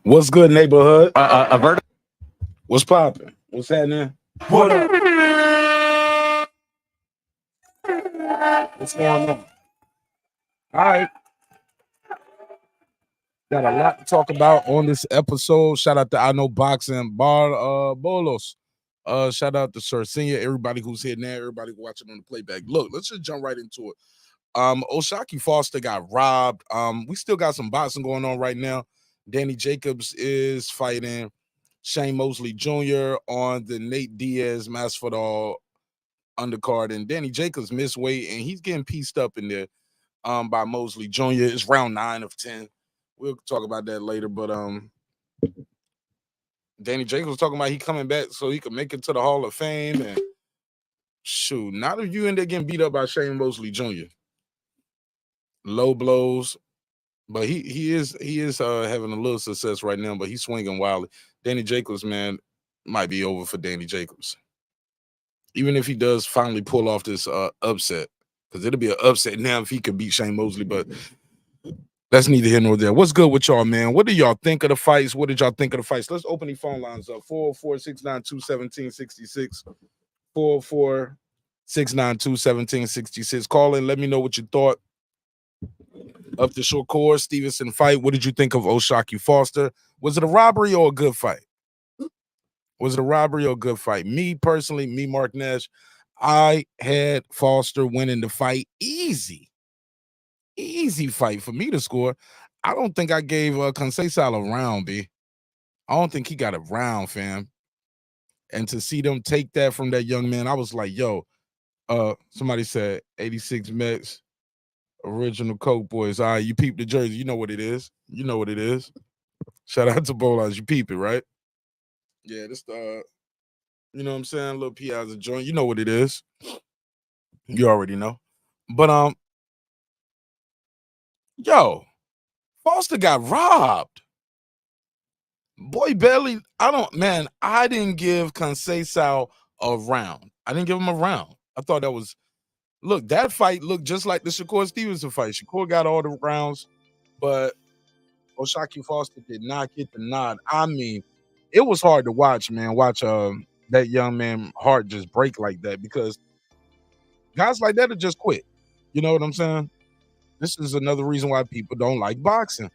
What's good, neighborhood? A vertical. What's popping? What's happening? What up? What's going on? All right. Got a lot to talk about on this episode. Shout out to I Know Boxing Bar Bolos. Shout out to Sir Senior, everybody who's here now, everybody watching on the playback. Look, let's just jump right into it. O'Shaquie Foster got robbed. We still got some boxing going on right now. Danny Jacobs is fighting Shane Mosley Jr. on the Nate Diaz Masvidal undercard, and Danny Jacobs missed weight, and he's getting pieced up in there by Mosley Jr. It's round 9 of 10. We'll talk about that later, but Danny Jacobs was talking about he coming back so he can make it to the Hall of Fame, and shoot, not if you end up getting beat up by Shane Mosley Jr. Low blows, but he is having a little success right now, but he's swinging wildly. Danny Jacobs, man, might be over for Danny Jacobs. Even if he does finally pull off this upset, because it'll be an upset now if he could beat Shane Mosley, but that's neither here nor there. What's good with y'all, man? What do y'all think of the fights? What did y'all think of the fights? Let's open the phone lines up. 404-692-1766. 404-692-1766. Call in. Let me know what you thought of the Shakur Stevenson fight. What did you think of O'Shaquie Foster? Was it a robbery or a good fight? Was it a robbery or a good fight? Me personally, Mark Nash, I had Foster winning the fight easy. Easy fight for me to score. I don't think I gave Conceição a round, B. I don't think he got a round, fam. And to see them take that from that young man, I was like, yo, somebody said 86 Mets, original Coke boys. All right, you peep the jersey. You know what it is. You know what it is. Shout out to Bolas. You peep it, right? Yeah, this you know what I'm saying? Little Piazza joint. You know what it is. You already know. But yo, Foster got robbed. Boy, barely. I didn't give Conceição a round. I didn't give him a round. I thought that was, look, that fight looked just like the Shakur Stevenson fight. Shakur got all the rounds, but O'Shaquie Foster did not get the nod. I mean, it was hard to watch, man. Watch that young man heart just break like that, because guys like that will just quit. You know what I'm saying? This is another reason why people don't like boxing.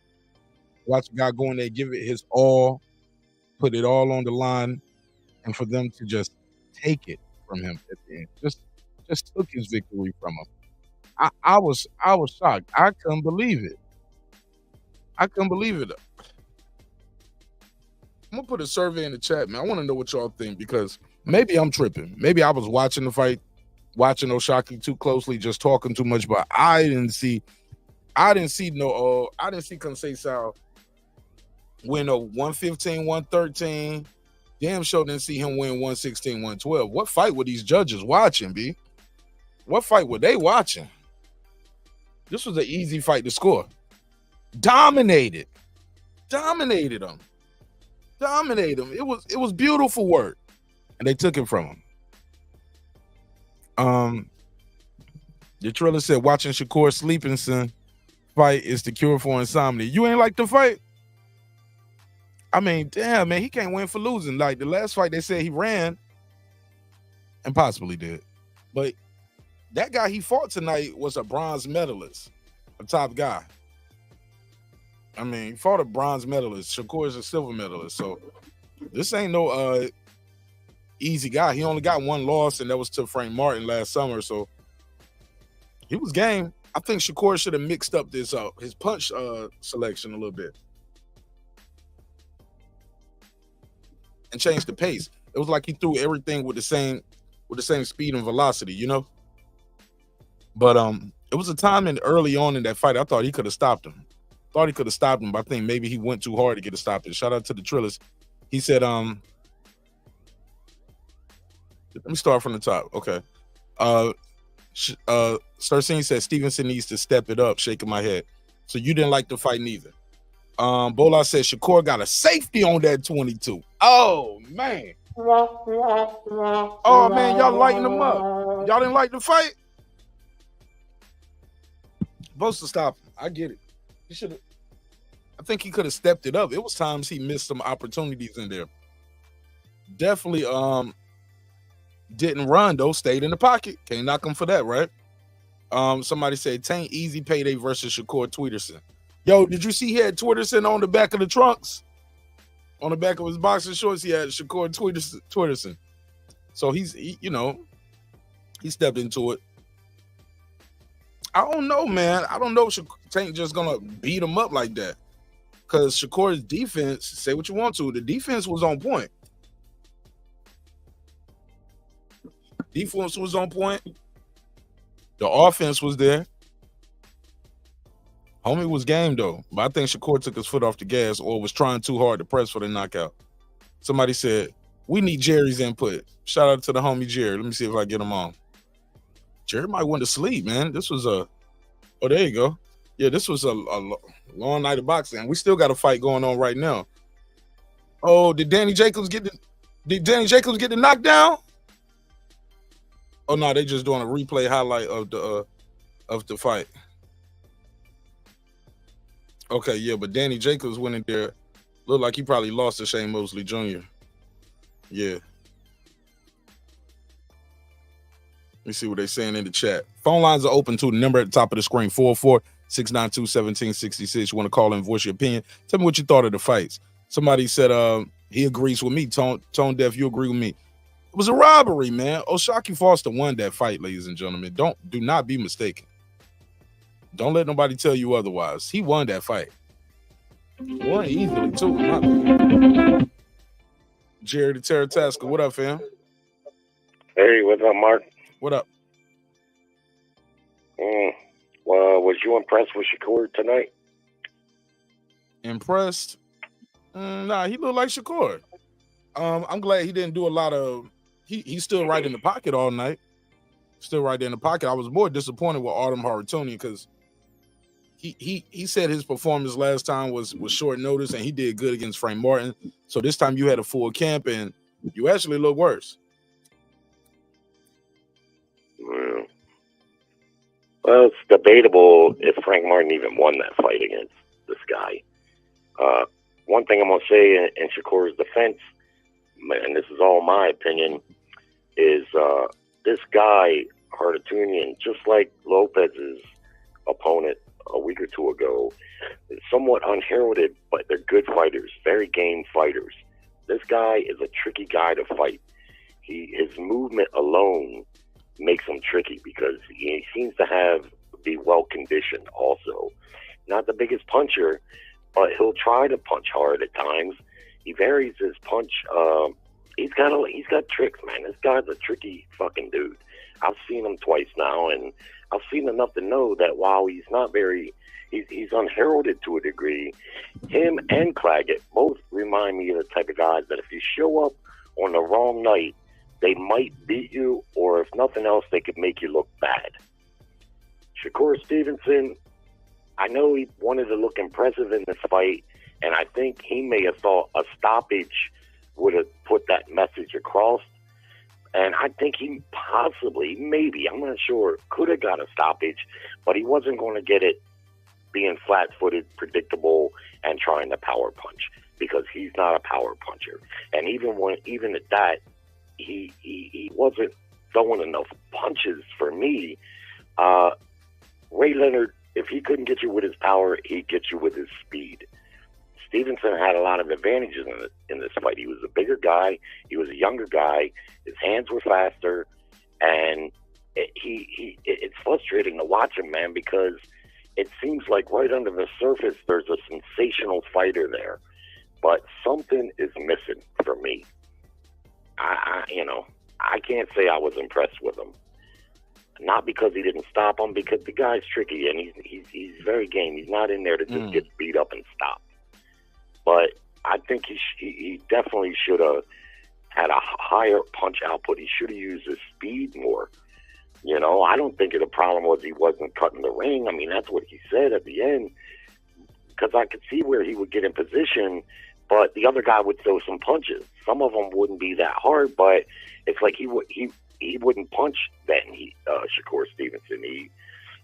Watch a guy go in there, give it his all, put it all on the line, and for them to just take it from him at the end. Just took his victory from him. I was shocked. I couldn't believe it. I couldn't believe it. I'm gonna put a survey in the chat, man. I want to know what y'all think, because maybe I'm tripping. Maybe I was watching the fight, watching O'Shaquie too closely, just talking too much, but I didn't see Conceição win a 115, 113. Damn sure didn't see him win 116, 112. What fight were these judges watching, B? What fight were they watching? This was an easy fight to score. Dominated them. It was beautiful work, and they took it from him. The trailer said watching Shakur Stevenson fight is the cure for insomnia. You ain't like the fight? I mean, damn, man, he can't win for losing. Like the last fight, they said he ran and possibly did, but that guy he fought tonight was a bronze medalist, a top guy. I mean, he fought a bronze medalist. Shakur is a silver medalist, so this ain't no easy guy. He only got one loss, and that was to Frank Martin last summer, so he was game. I think Shakur should have mixed up this his punch selection a little bit and changed the pace. It was like he threw everything with the same speed and velocity, you know. But it was a time early on in that fight, I thought he could have stopped him. But I think maybe he went too hard to get a stop. Shout out to the Trillers. He said, let me start from the top. Okay. Cersei said Stevenson needs to step it up, shaking my head. So you didn't like the fight neither. Bola said Shakur got a safety on that 22. Oh, man. Oh, man, y'all lighting him up. Y'all didn't like the fight? Supposed to stop him. I get it. He should have. I think he could have stepped it up. It was times he missed some opportunities in there. Definitely didn't run though, stayed in the pocket. Can't knock him for that, right? Somebody said Tank easy payday versus Shakur Tweederson. Yo, did you see he had Tweederson on the back of the trunks? On the back of his boxer shorts, he had Shakur Tweederson. So he stepped into it. I don't know, man. I don't know if Tank just gonna beat him up like that. Because Shakur's defense, say what you want to, the defense was on point. Defense was on point. The offense was there. Homie was game though, but I think Shakur took his foot off the gas or was trying too hard to press for the knockout. Somebody said, we need Jerry's input. Shout out to the homie Jerry. Let me see if I get him on. Jerry might went to sleep, man. This was oh, there you go. Yeah, this was a long night of boxing. We still got a fight going on right now. Oh, did Danny Jacobs get the knockdown? Oh no, they just doing a replay highlight of the fight. Okay, yeah, but Danny Jacobs went in there. Looked like he probably lost to Shane Mosley Jr. Yeah. Let me see what they're saying in the chat. Phone lines are open to the number at the top of the screen, 446921766. You want to call and voice your opinion. Tell me what you thought of the fights. Somebody said he agrees with me. Tone Deaf, you agree with me. It was a robbery, man. O'Shaquie Foster won that fight, ladies and gentlemen. Do not be mistaken. Don't let nobody tell you otherwise. He won that fight. Won easily, too. Jerry the Terror Tasker, what up, fam? Hey, what's up, Mark? What up? Well, was you impressed with Shakur tonight? Impressed? Nah, he looked like Shakur. I'm glad he didn't do a lot of. He's still right in the pocket all night. Still right there in the pocket. I was more disappointed with Artem Harutyunyan because he said his performance last time was short notice and he did good against Frank Martin. So this time you had a full camp and you actually look worse. Well, it's debatable if Frank Martin even won that fight against this guy. One thing I'm going to say in Shakur's defense, and this is all my opinion, is this guy, Harutyunyan, just like Lopez's opponent a week or two ago, is somewhat unheralded, but they're good fighters, very game fighters. This guy is a tricky guy to fight. His movement alone makes him tricky because he seems to be well conditioned also. Not the biggest puncher, but he'll try to punch hard at times. He varies his punch. He's got tricks, man. This guy's a tricky fucking dude. I've seen him twice now, and I've seen enough to know that while he's unheralded to a degree, him and Claggett both remind me of the type of guys that if you show up on the wrong night, they might beat you, or if nothing else, they could make you look bad. Shakur Stevenson, I know he wanted to look impressive in this fight, and I think he may have thought a stoppage would have put that message across. And I think he possibly, maybe, I'm not sure, could have got a stoppage, but he wasn't going to get it being flat-footed, predictable, and trying to power punch, because he's not a power puncher. And even at that, he wasn't throwing enough punches for me. Ray Leonard, if he couldn't get you with his power, he'd get you with his speed. Stevenson had a lot of advantages in this fight. He was a bigger guy. He was a younger guy. His hands were faster. And it's frustrating to watch him, man, because it seems like right under the surface there's a sensational fighter there. But something is missing for me. I can't say I was impressed with him. Not because he didn't stop him, because the guy's tricky and he's very game. He's not in there to just get beat up and stop. But I think he definitely should have had a higher punch output. He should have used his speed more. I don't think the problem was he wasn't cutting the ring. I mean, that's what he said at the end, because I could see where he would get in position, but the other guy would throw some punches. Some of them wouldn't be that hard, but it's like he wouldn't punch then. Shakur Stevenson.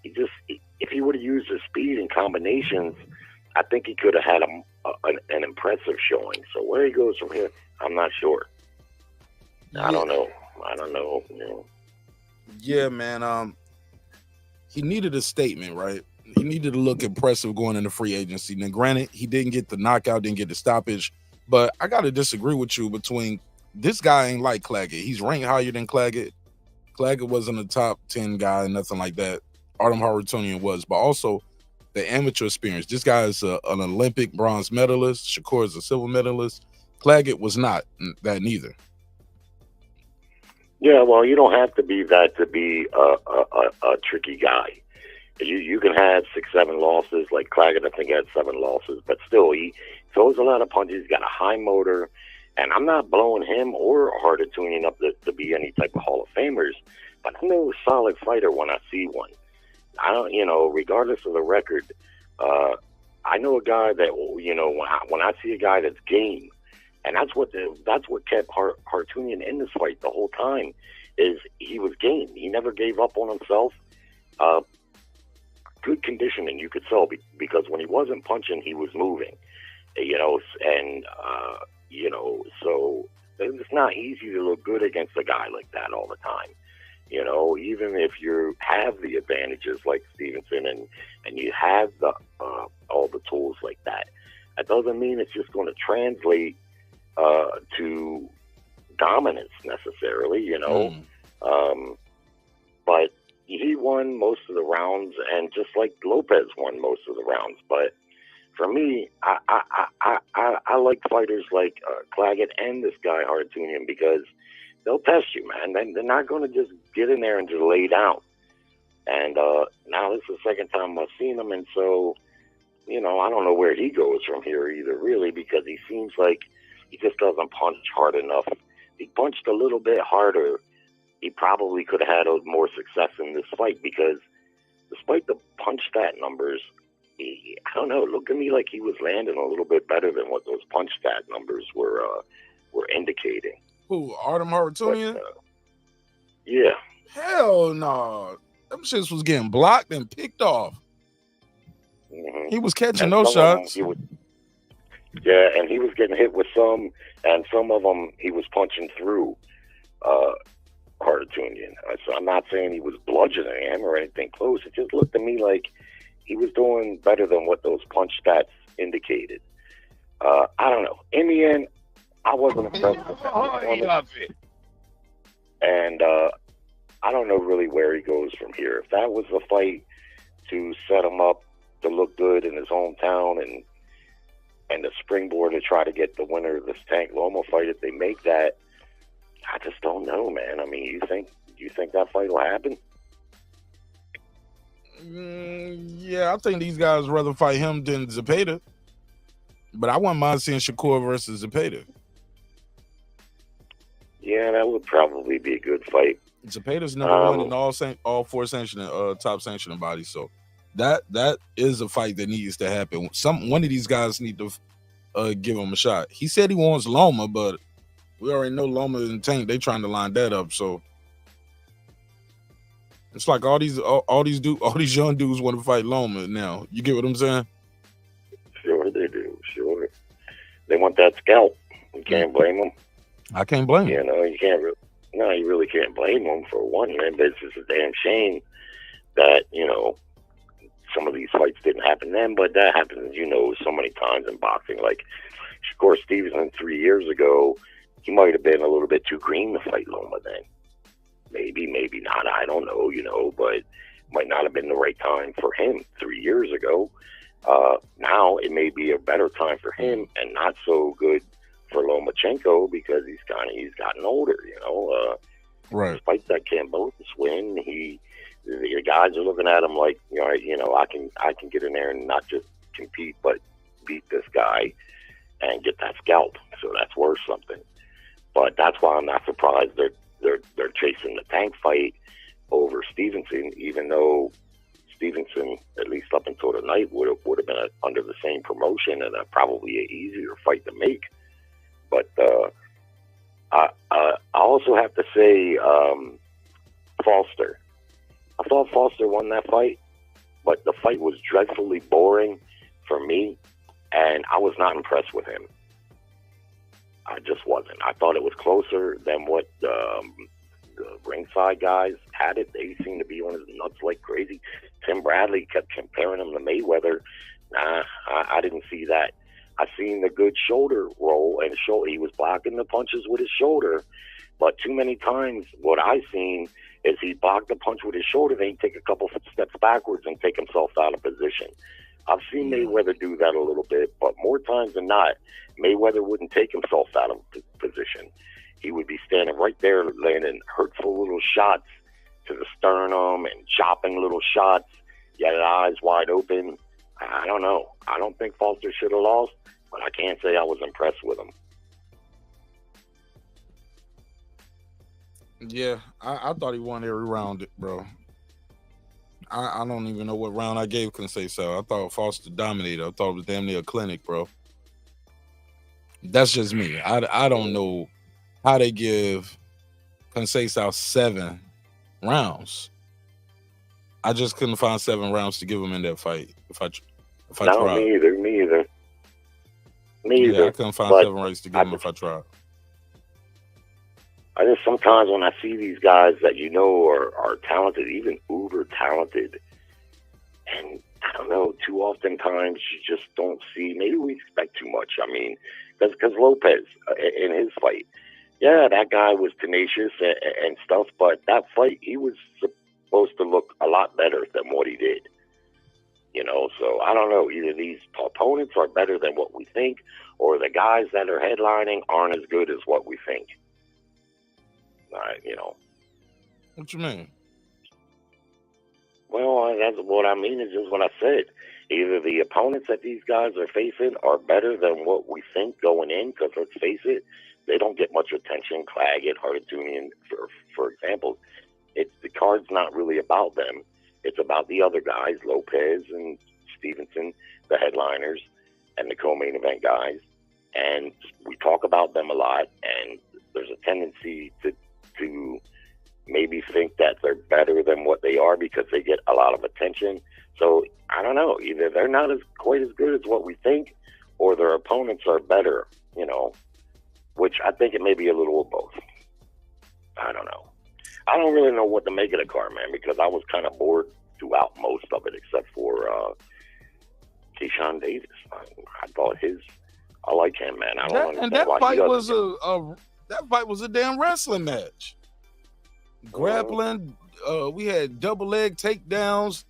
If he would have used his speed and combinations, I think he could have had an impressive showing. So where he goes from here, I'm not sure. I don't know. You know. Yeah, man. He needed a statement, right? He needed to look impressive going into free agency. Now, granted, he didn't get the knockout, didn't get the stoppage, but I got to disagree with you between this guy ain't like Claggett. He's ranked higher than Claggett. Claggett wasn't a top 10 guy, nothing like that. Artem Harutyunyan was, but also the amateur experience. This guy is an Olympic bronze medalist. Shakur is a silver medalist. Claggett was not that neither. Yeah, well, you don't have to be that to be a tricky guy. You can have 6-7 losses. Like Claggett, I think had 7 losses, but still he throws a lot of punches. He's got a high motor, and I'm not blowing him or Harutyunyan up to be any type of Hall of Famers. But I know a solid fighter when I see one. I don't, regardless of the record, I know a guy that when I see a guy that's game, and that's what kept Harutyunyan in this fight the whole time, is he was game. He never gave up on himself. Good conditioning, you could tell, because when he wasn't punching, he was moving. So it's not easy to look good against a guy like that all the time. Even if you have the advantages like Stevenson and you have the all the tools like that, that doesn't mean it's just going to translate to dominance necessarily. But he won most of the rounds, and just like Lopez won most of the rounds. But for me, I like fighters like Claggett and this guy Harutyunyan, because they'll test you, man. They're not going to just get in there and just lay down. And now this is the second time I've seen him, and so, I don't know where he goes from here either, really, because he seems like he just doesn't punch hard enough. If he punched a little bit harder, he probably could have had more success in this fight, because despite the punch stat numbers, I don't know, it looked to me like he was landing a little bit better than what those punch stat numbers were indicating. Who, Artem Harutyunyan? Yeah. Hell no. Them shits was getting blocked and picked off. Mm-hmm. He was catching those shots. Yeah, and he was getting hit with some, and some of them he was punching through Harutyunyan. So I'm not saying he was bludgeoning him or anything close. It just looked to me like he was doing better than what those punch stats indicated. I don't know. In the end, I wasn't impressed with that. And I don't know really where he goes from here. If that was the fight to set him up to look good in his hometown and the springboard to try to get the winner of this Tank Loma fight, if they make that, I just don't know, man. I mean, you think that fight will happen? Yeah, I think these guys rather fight him than Zepeda. But I wouldn't mind seeing Shakur versus Zepeda. Yeah, that would probably be a good fight. Zepeda's number one in all 4 top sanctioning bodies, so that is a fight that needs to happen. One of these guys need to give him a shot. He said he wants Loma, but we already know Loma and Tank, they trying to line that up. So it's like all these young dudes want to fight Loma now. You get what I'm saying? Sure they do. Sure, they want that scalp. You can't blame them. I can't blame him. You can't. You really can't blame them for one. Man, but it's just a damn shame that some of these fights didn't happen then. But that happens, so many times in boxing. Like Shakur Stevenson 3 years ago, he might have been a little bit too green to fight Loma then. Maybe not. I don't know, but might not have been the right time for him 3 years ago. Now it may be a better time for him, and not so good for Lomachenko, because he's gotten older. Right. Despite that Cambosis win, the guys are looking at him like, I can get in there and not just compete, but beat this guy and get that scalp. So that's worth something. But that's why I'm not surprised they're chasing the Tank fight over Stevenson, even though Stevenson, at least up until tonight, would have been under the same promotion and probably an easier fight to make. But I also have to say Foster. I thought Foster won that fight, but the fight was dreadfully boring for me, and I was not impressed with him. I just wasn't. I thought it was closer than what the ringside guys had it. They seemed to be on his nuts like crazy. Tim Bradley kept comparing him to Mayweather. Nah, I didn't see that. I seen the good shoulder roll, and he was blocking the punches with his shoulder. But too many times, what I seen is he blocked the punch with his shoulder, then he'd take a couple steps backwards and take himself out of position. I've seen Mayweather do that a little bit, but more times than not, Mayweather wouldn't take himself out of position. He would be standing right there, landing hurtful little shots to the sternum and chopping little shots. He had his eyes wide open. I don't know. I don't think Foster should have lost, but I can't say I was impressed with him. Yeah, I thought he won every round, bro. I don't even know what round I gave Conceição. I thought Foster dominated. I thought it was damn near a clinic, bro. That's just me. I don't know how they give Conceição 7 rounds. I just couldn't find 7 rounds to give him in that fight. If I no, tried. Me either. Yeah, I couldn't find 7 rounds to give him if I tried. I just sometimes when I see these guys that you know are talented, even uber talented, and I don't know, too often times you just don't see. Maybe we expect too much. I mean, because Lopez in his fight, yeah, that guy was tenacious and stuff, but that fight he was supposed to look a lot better than what he did. You know, so I don't know. Either these opponents are better than what we think, or the guys that are headlining aren't as good as what we think. You know. What you mean? Well, that's what I mean is just what I said. Either the opponents that these guys are facing are better than what we think going in, because let's face it, they don't get much attention. Claggett, Harutyunyan, for example. The card's not really about them. It's about the other guys, Lopez and Stevenson, the headliners, and the co-main event guys. And we talk about them a lot, and there's a tendency to maybe think that they're better than what they are because they get a lot of attention. So I don't know, either they're not quite as good as what we think, or their opponents are better, you know, which I think it may be a little of both. I don't know. I don't really know what to make of the card, man, because I was kind of bored throughout most of it, except for Keyshawn Davis. I thought I like him, man. I don't understand that why fight he was doesn't. That fight was a damn wrestling match. Grappling, we had double leg takedowns,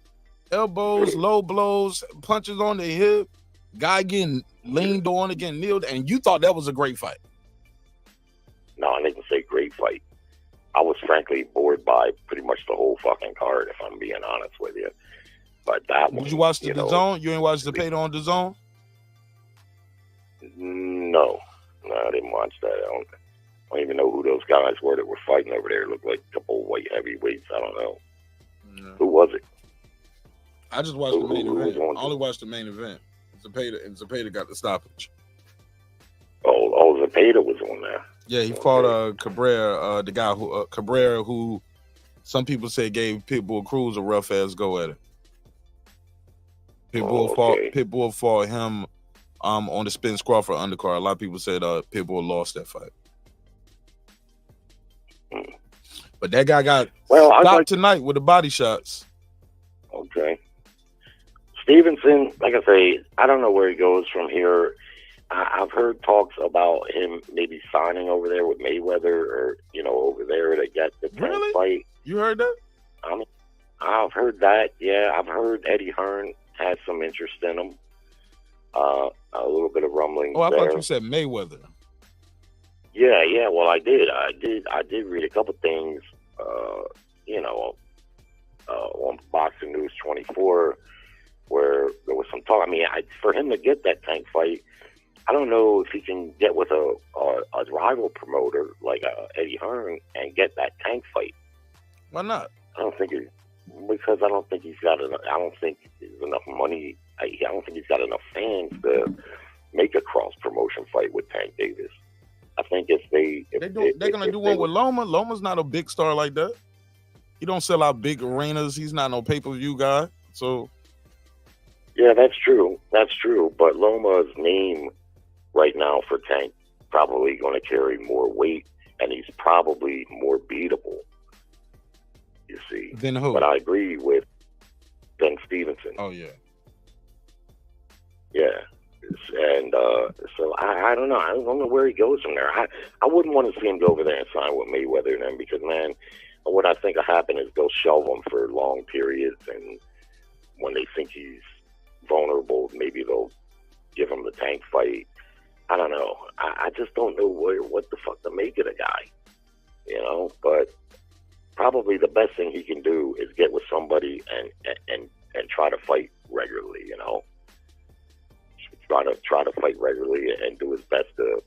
elbows, low blows, punches on the hip, guy getting leaned on, getting kneeled, and you thought that was a great fight. No, I didn't say great fight. I was frankly bored by pretty much the whole fucking card, if I'm being honest with you. But that one. Did you watch the DAZN? You ain't watch the Pay on DAZN? No, I didn't watch that. I don't even know who those guys were that were fighting over there. It looked like a couple of white heavyweights. I don't know. Yeah. Who was it? I just watched the main event. I only watched the main event. Zepeda got the stoppage. Oh, Zepeda was on there. Yeah, he fought Cabrera, the guy who Cabrera, who some people say gave Pitbull Cruz a rough ass go at it. Pitbull fought him on the Spence Crawford undercard. A lot of people said Pitbull lost that fight. But that guy got stopped tonight with the body shots. Okay. Stevenson, like I say, I don't know where he goes from here. I've heard talks about him maybe signing over there with Mayweather, or over there to get the fight. You heard that? I've heard that. Yeah, I've heard Eddie Hearn has some interest in him. A little bit of rumbling. Oh, I thought you said Mayweather. Yeah. Well, I did read a couple things. On Boxing News 24, where there was some talk. I mean, for him to get that Tank fight, I don't know if he can get with a rival promoter like Eddie Hearn and get that Tank fight. Why not? Because I don't think he's got enough. I don't think there's enough money. I don't think he's got enough fans to make a cross promotion fight with Tank Davis. I think they're gonna do one with Loma. Loma's not a big star like that. He don't sell out big arenas. He's not no pay-per-view guy. So yeah, that's true. That's true, but Loma's name right now for Tank probably going to carry more weight, and he's probably more beatable. You see, Then who? But I agree with Ben Stevenson. Oh yeah, yeah. And so I don't know. I don't know where he goes from there. I wouldn't want to see him go over there and sign with Mayweather and them because, man, what I think will happen is they'll shelve him for long periods, and when they think he's vulnerable, maybe they'll give him the Tank fight. I don't know. I just don't know what the fuck to make of the guy, you know. But probably the best thing he can do is get with somebody and try to fight regularly, you know. Try to fight regularly and do his best to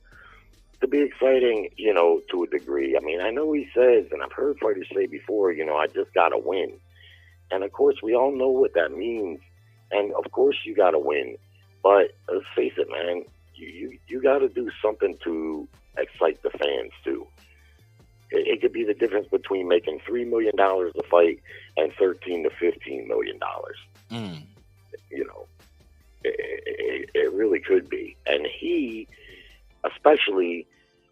be exciting, you know, to a degree. I mean, I know he says, and I've heard fighters say before, you know, I just got to win. And of course, we all know what that means. And of course, you got to win. But let's face it, man, you got to do something to excite the fans too. It could be the difference between making $3 million a fight and $13 to $15 million. You know. It really could be. And he, especially,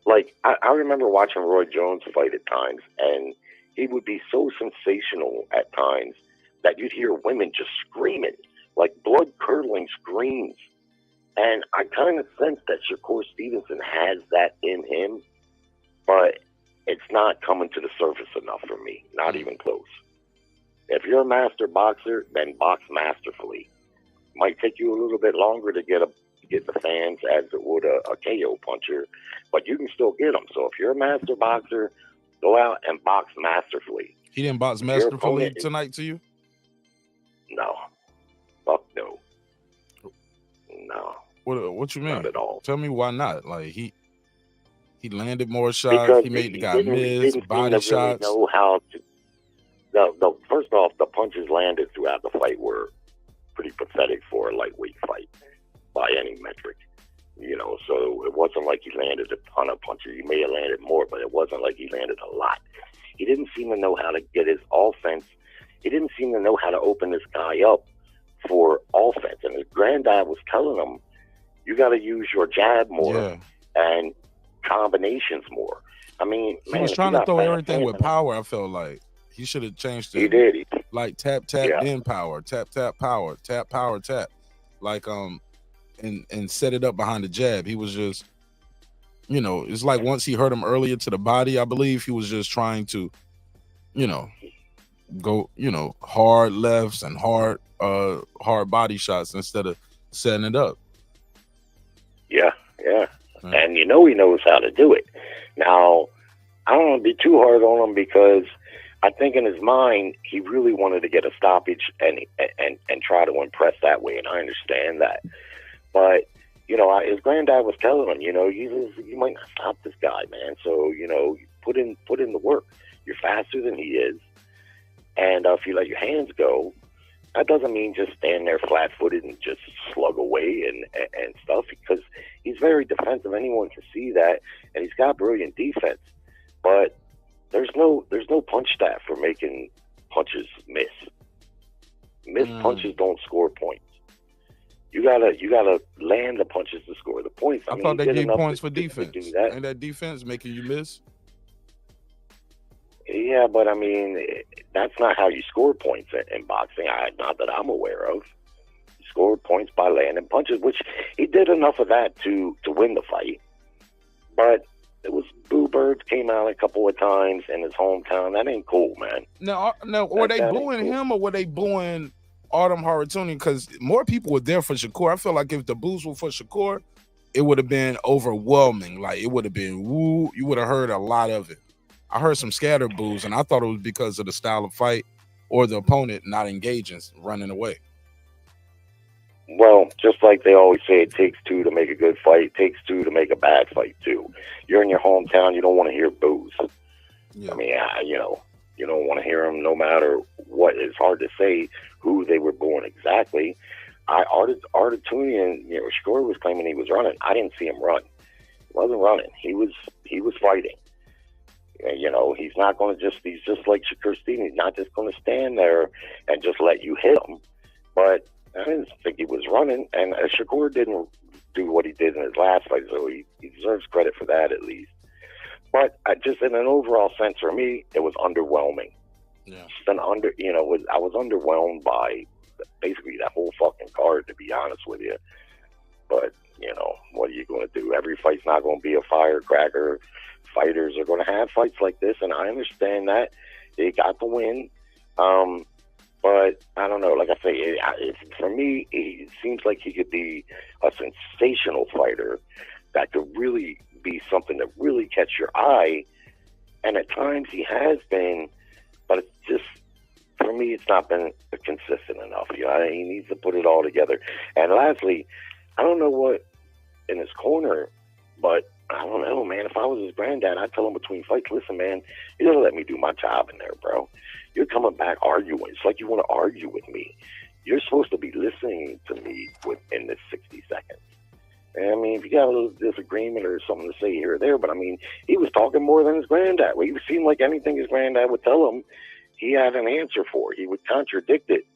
like, I remember watching Roy Jones fight at times, and he would be so sensational at times that you'd hear women just screaming, like blood-curdling screams. And I kind of sense that Shakur Stevenson has that in him, but it's not coming to the surface enough for me, not even close. If you're a master boxer, then box masterfully. Might take you a little bit longer to get the fans as it would a KO puncher, but you can still get them. So if you're a master boxer, go out and box masterfully. He didn't box masterfully tonight to you? No. Fuck no. No. What you mean? Not at all. Tell me why not. Like he landed more shots. Because he made the guy miss body shots. Really know how to. First off, the punches landed throughout the fight were pretty pathetic for a lightweight fight by any metric, you know. So it wasn't like he landed a ton of punches. He may have landed more, but it wasn't like he landed a lot. He didn't seem to know how to get his offense. He didn't seem to know how to open this guy up for offense. And his granddad was telling him, you got to use your jab more and combinations more. I mean, he was trying to throw everything with power. I felt like he should have changed it. He did. Like tap, then power, tap, power, tap, power, tap. Like, and set it up behind the jab. He was just, you know, it's like once he hurt him earlier to the body, I believe he was just trying to, you know, go, you know, hard lefts and hard body shots instead of setting it up. Yeah. And you know he knows how to do it. Now, I don't want to be too hard on him because I think in his mind, he really wanted to get a stoppage and try to impress that way, and I understand that. But, you know, his granddad was telling him, you know, you might not stop this guy, man. So, you know, put in the work. You're faster than he is, and if you let your hands go, that doesn't mean just stand there flat-footed and just slug away and stuff, because he's very defensive. Anyone can see that, and he's got brilliant defense. But there's no punch stat for making punches miss. Missed punches don't score points. You gotta land the punches to score the points. I thought they gave points for defense. And that defense making you miss? Yeah, but I mean, that's not how you score points in boxing. Not that I'm aware of. You score points by landing punches, which he did enough of that to win the fight. But it was Boo Birds came out a couple of times in his hometown. That ain't cool, man. No, were they booing him or were they booing Artem Harutyunyan? Because more people were there for Shakur. I feel like if the boos were for Shakur, it would have been overwhelming. Like it would have been woo. You would have heard a lot of it. I heard some scattered boos, and I thought it was because of the style of fight or the opponent not engaging, running away. Well, just like they always say, it takes two to make a good fight. It takes two to make a bad fight, too. You're in your hometown. You don't want to hear boos. Yeah. I mean, you know, you don't want to hear them no matter what. It's hard to say who they were booing exactly. Harutyunyan, you know, Shakur was claiming he was running. I didn't see him run. He wasn't running. He was fighting. You know, he's not going to he's just like Shakur Stevenson. He's not just going to stand there and just let you hit him. But I didn't think he was running, and Shakur didn't do what he did in his last fight, so he deserves credit for that at least. But just in an overall sense, for me, it was underwhelming. Yeah. Just I was underwhelmed by basically that whole fucking card, to be honest with you. But what are you going to do? Every fight's not going to be a firecracker. Fighters are going to have fights like this, and I understand that. They got the win. But I don't know. Like I say, for me, it seems like he could be a sensational fighter that could really be something to really catch your eye. And at times he has been, but it's just, for me, it's not been consistent enough. He needs to put it all together. And lastly, I don't know what in his corner, but I don't know, man. If I was his granddad, I'd tell him between fights, listen, man, you gotta let me do my job in there, bro. You're coming back arguing. It's like you want to argue with me. You're supposed to be listening to me within this 60 seconds. And, I mean, if you got a little disagreement or something to say here or there, but I mean, he was talking more than his granddad. Well, he seemed like anything his granddad would tell him, he had an answer for. He would contradict it.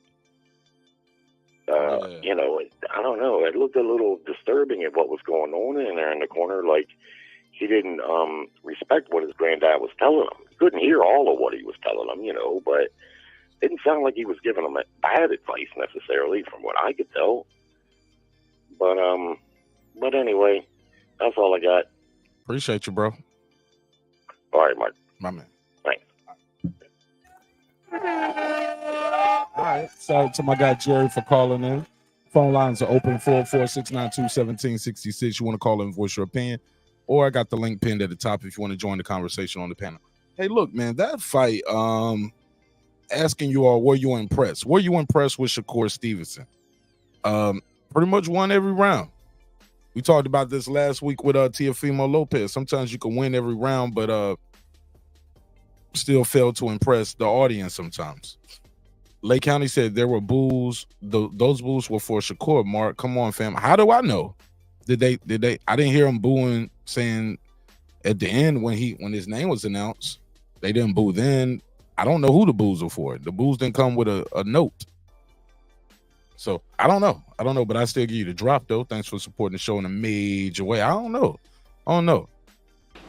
I don't know. It looked a little disturbing at what was going on in there in the corner. Like, he didn't respect what his granddad was telling him. He couldn't hear all of what he was telling him, but it didn't sound like he was giving him bad advice necessarily, from what I could tell. But anyway, that's all I got. Appreciate you, bro. All right, Mark. My man. Thanks. All right. Shout out to my guy Jerry for calling in. Phone lines are open 446921766. You want to call in and voice your opinion, or I got the link pinned at the top if you want to join the conversation on the panel. Hey, look, man, that fight. Asking you all, were you impressed? Were you impressed with Shakur Stevenson? Pretty much won every round. We talked about this last week with Teofimo Lopez. Sometimes you can win every round, but still fail to impress the audience sometimes. Lake County said there were boos. Those boos were for Shakur. Mark, come on, fam. How do I know? Did they? I didn't hear him booing, saying at the end when his name was announced, they didn't boo then. I don't know who the boos were for. The boos didn't come with a note. So I don't know, but I still give you the drop though. Thanks for supporting the show in a major way. I don't know.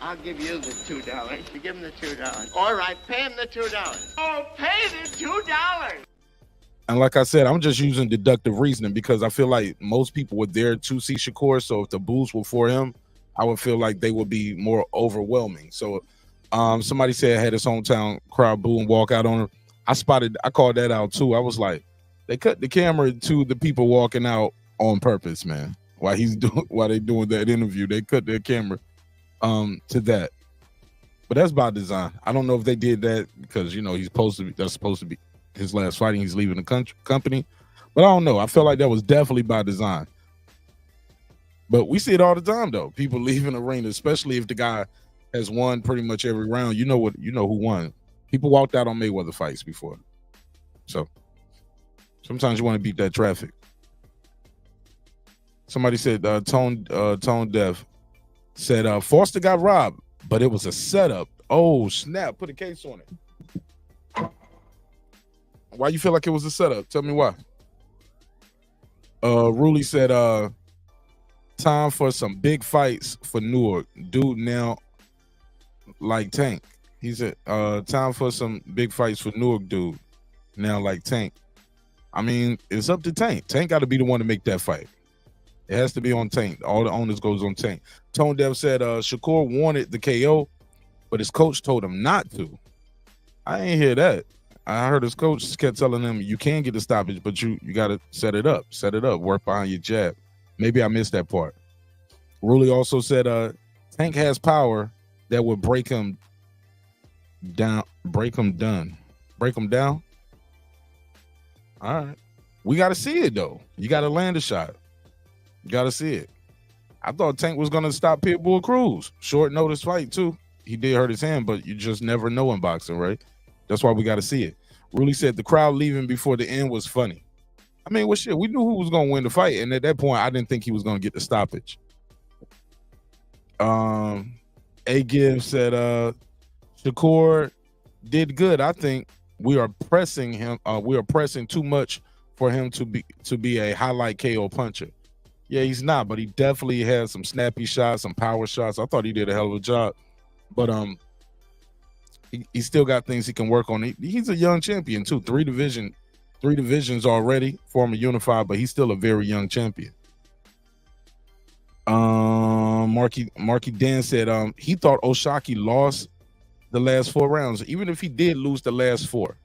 I'll give you the $2. You give him the $2. All right, pay him the $2. Oh, pay the $2. And like I said, I'm just using deductive reasoning because I feel like most people were there to see Shakur. So if the boos were for him, I would feel like they would be more overwhelming. So somebody said had his hometown crowd boo and walk out on him. I called that out too. I was like, they cut the camera to the people walking out on purpose, man. While they doing that interview, they cut their camera to that. But that's by design. I don't know if they did that because that's supposed to be his last fight and he's leaving the company. But I don't know. I feel like that was definitely by design. But we see it all the time though. People leaving the ring, especially if the guy has won pretty much every round. You know who won. People walked out on Mayweather fights before. So sometimes you want to beat that traffic. Somebody said tone deaf said Foster got robbed, but it was a setup. Oh snap! Put a case on it. Why you feel like it was a setup? Tell me why. Ruli said time for some big fights for Newark. Dude now like Tank. He said time for some big fights for Newark dude. Now like Tank. I mean, it's up to Tank. Tank got to be the one to make that fight. It has to be on Tank. All the onus goes on Tank. Tone Dev said Shakur wanted the KO, but his coach told him not to. I ain't hear that. I heard his coach kept telling him you can get the stoppage, but you got to set it up, work behind your jab. Maybe I missed that part. Ruli also said Tank has power that would break him down. All right. We got to see it, though. You got to land a shot. You got to see it. I thought Tank was going to stop Pitbull Cruz. Short notice fight, too. He did hurt his hand, but you just never know in boxing, right? That's why we got to see it. Ruli said the crowd leaving before the end was funny. I mean, well, shit, we knew who was going to win the fight, and at that point, I didn't think he was going to get the stoppage. A-Give said Shakur did good. I think we are pressing him. We are pressing too much for him to be a highlight KO puncher. Yeah, he's not, but he definitely has some snappy shots, some power shots. I thought he did a hell of a job, but he still got things he can work on. He's a young champion too. Three divisions already, former unified, but he's still a very young champion. Marky Dan said he thought Oshaki lost the last 4 rounds. Even if he did lose the last 4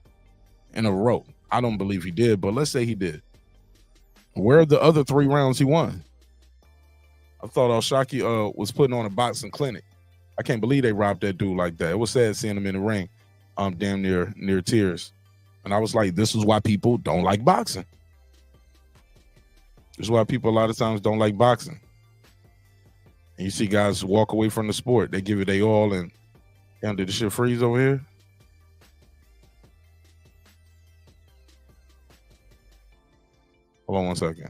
in a row, I don't believe he did, but let's say he did. Where are the other 3 rounds he won? I thought Oshaki was putting on a boxing clinic. I can't believe they robbed that dude like that. It was sad seeing him in the ring, damn near tears. And I was like, this is why people don't like boxing. This is why people a lot of times don't like boxing. And you see guys walk away from the sport. They give it their all, and damn, did the shit freeze over here? Hold on one second.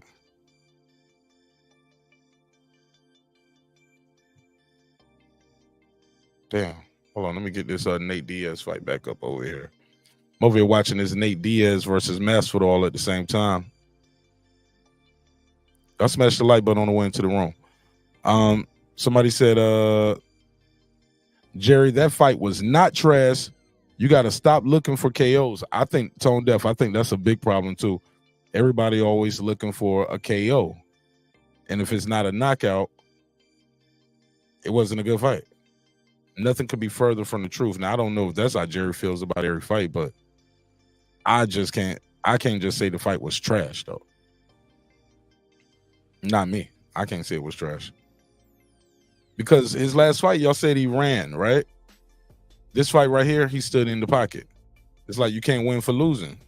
Damn. Hold on. Let me get this Nate Diaz fight back up over here. I'm over here watching this Nate Diaz versus Masvidal at the same time. I smashed the like button on the way into the room. Somebody said, Jerry, that fight was not trash. You got to stop looking for KOs. I think Tone Deaf, I think that's a big problem too. Everybody always looking for a KO. And if it's not a knockout, it wasn't a good fight. Nothing could be further from the truth. Now, I don't know if that's how Jerry feels about every fight, but I can't just say the fight was trash, though. Not me. I can't say it was trash. Because his last fight, y'all said he ran, right? This fight right here, he stood in the pocket. It's like you can't win for losing.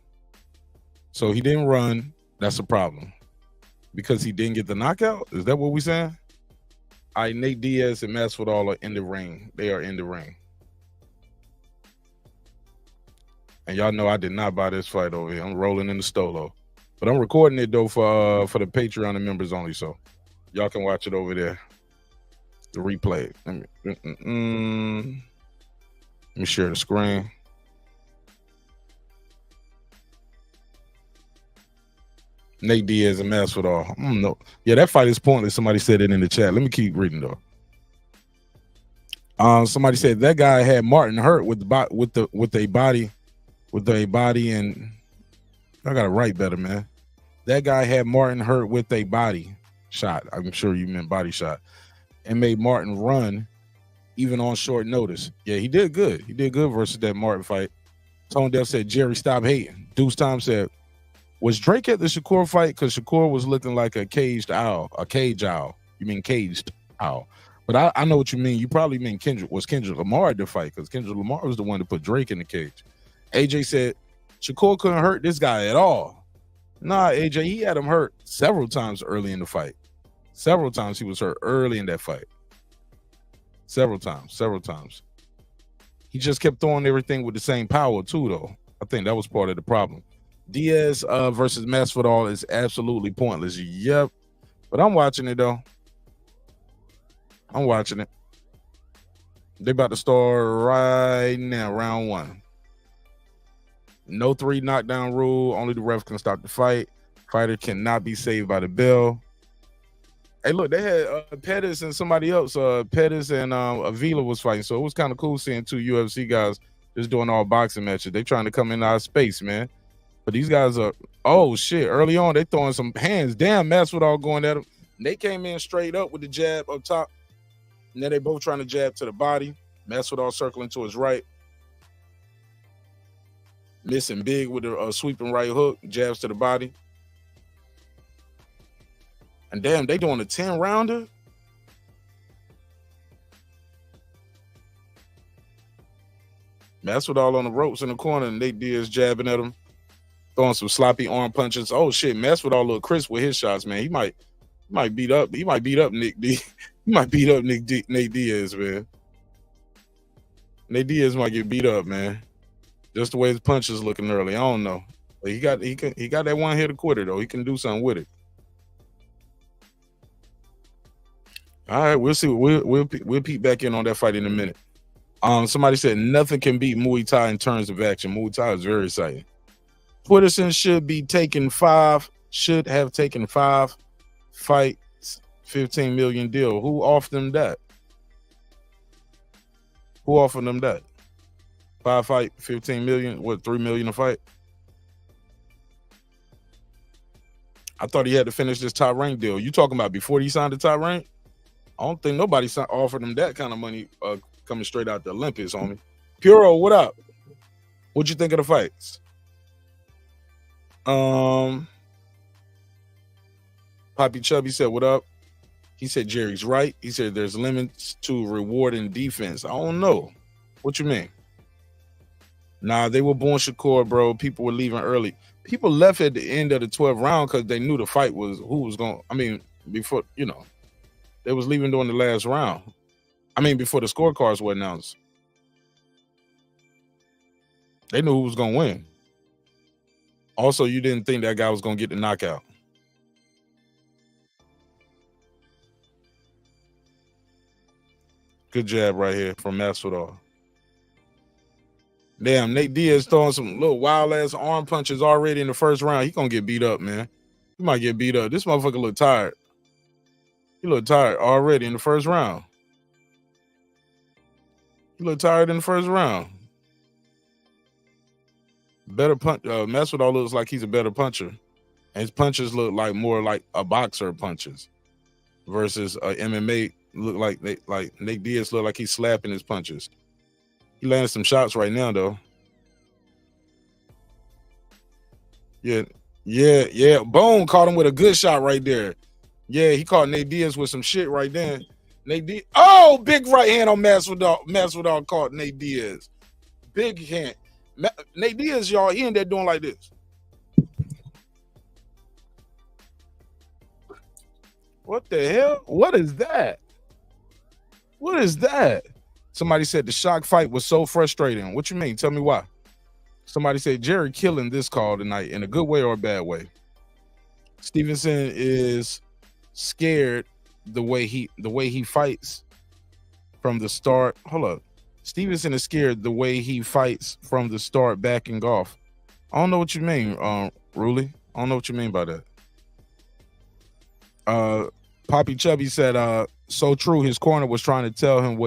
So he didn't run. That's a problem. Because he didn't get the knockout? Is that what we saying? All right, Nate Diaz and Masvidal are in the ring. They are in the ring. And y'all know I did not buy this fight over here. I'm rolling in the stolo. But I'm recording it, though, for the Patreon and members only. So y'all can watch it over there. The replay. Let me share the screen. Nate Diaz and Masvidal. I don't know. Yeah, that fight is pointless. Somebody said it in the chat. Let me keep reading though. Somebody said that guy had Martin hurt with a body, and I gotta write better, man. That guy had Martin hurt with a body shot. I'm sure you meant body shot, and made Martin run even on short notice. Yeah, he did good. He did good versus that Martin fight. Tone Deaf said, Jerry, stop hating. Deuce Tom said, was Drake at the Shakur fight? Because Shakur was looking like a caged owl. A cage owl. You mean caged owl. But I know what you mean. You probably mean Kendrick Lamar at the fight, because Kendrick Lamar was the one that put Drake in the cage. AJ said, Shakur couldn't hurt this guy at all. Nah, AJ, he had him hurt several times early in the fight. Several times he was hurt early in that fight. Several times. He just kept throwing everything with the same power too, though. I think that was part of the problem. Diaz versus Masvidal is absolutely pointless. Yep. But I'm watching it, though. I'm watching it. They about to start right now, round 1. No 3 knockdown rule. Only the ref can stop the fight. Fighter cannot be saved by the bell. Hey, look, they had Pettis and somebody else. Pettis and Avila was fighting. So it was kind of cool seeing 2 UFC guys just doing all boxing matches. They trying to come in our space, man. But these guys are, oh, shit. Early on, they throwing some hands. Damn, Masvidal going at them. They came in straight up with the jab up top. And then they both trying to jab to the body. Masvidal circling to his right. Missing big with a sweeping right hook. Jabs to the body. And damn, they doing a 10-rounder? Masvidal on the ropes in the corner, and Nate Diaz jabbing at him. Throwing some sloppy arm punches. Oh shit, Masvidal look crisp with his shots, man. He might beat up. He might beat up Nick D. He might beat up Nate Diaz, man. Nate Diaz might get beat up, man. Just the way his punches looking early. I don't know. But he got that one hitter quitter though. He can do something with it. All right, we'll see. We'll peek back in on that fight in a minute. Somebody said nothing can beat Muay Thai in terms of action. Muay Thai is very exciting. Twitterson should have taken 5 fights, 15 million deal. Who offered them that? Who offered them that? 5 fight, 15 million, what, 3 million a fight? I thought he had to finish this Top Rank deal. You talking about before he signed the Top Rank? I don't think nobody offered him that kind of money coming straight out the Olympics, homie. Puro, what up? What'd you think of the fights? Poppy Chubby said, what up? He said, Jerry's right. He said, there's limits to reward and defense. I don't know. What you mean? Nah, they were born Shakur, bro. People were leaving early. People left at the end of the 12th round because they knew the fight was who was going. I mean, before, you know, they was leaving during the last round. I mean, before the scorecards were announced. They knew who was going to win. Also, you didn't think that guy was going to get the knockout. Good jab right here from Masvidal. Damn, Nate Diaz throwing some little wild ass arm punches already in the first round. He gonna get beat up, man. He might get beat up. This motherfucker look tired. He look tired already in the first round. He look tired in the first round. Better punch. Masvidal looks like he's a better puncher. And his punches look like more like a boxer punches versus MMA look like Nate Diaz look like he's slapping his punches. He landed some shots right now, though. Yeah. Bone caught him with a good shot right there. Yeah, he caught Nate Diaz with some shit right there. Nate Diaz. Oh, big right hand on Masvidal. Masvidal caught Nate Diaz. Big hand. Nate Diaz, y'all, he in there doing like this. What the hell? What is that? What is that? Somebody said the shock fight was so frustrating. What you mean? Tell me why. Somebody said Jerry killing this call tonight in a good way or a bad way. Stevenson is scared the way he fights from the start. Hold up. Stevenson is scared the way he fights from the start backing off. I don't know what you mean, Ruli. I don't know what you mean by that. Poppy Chubby said, so true, his corner was trying to tell him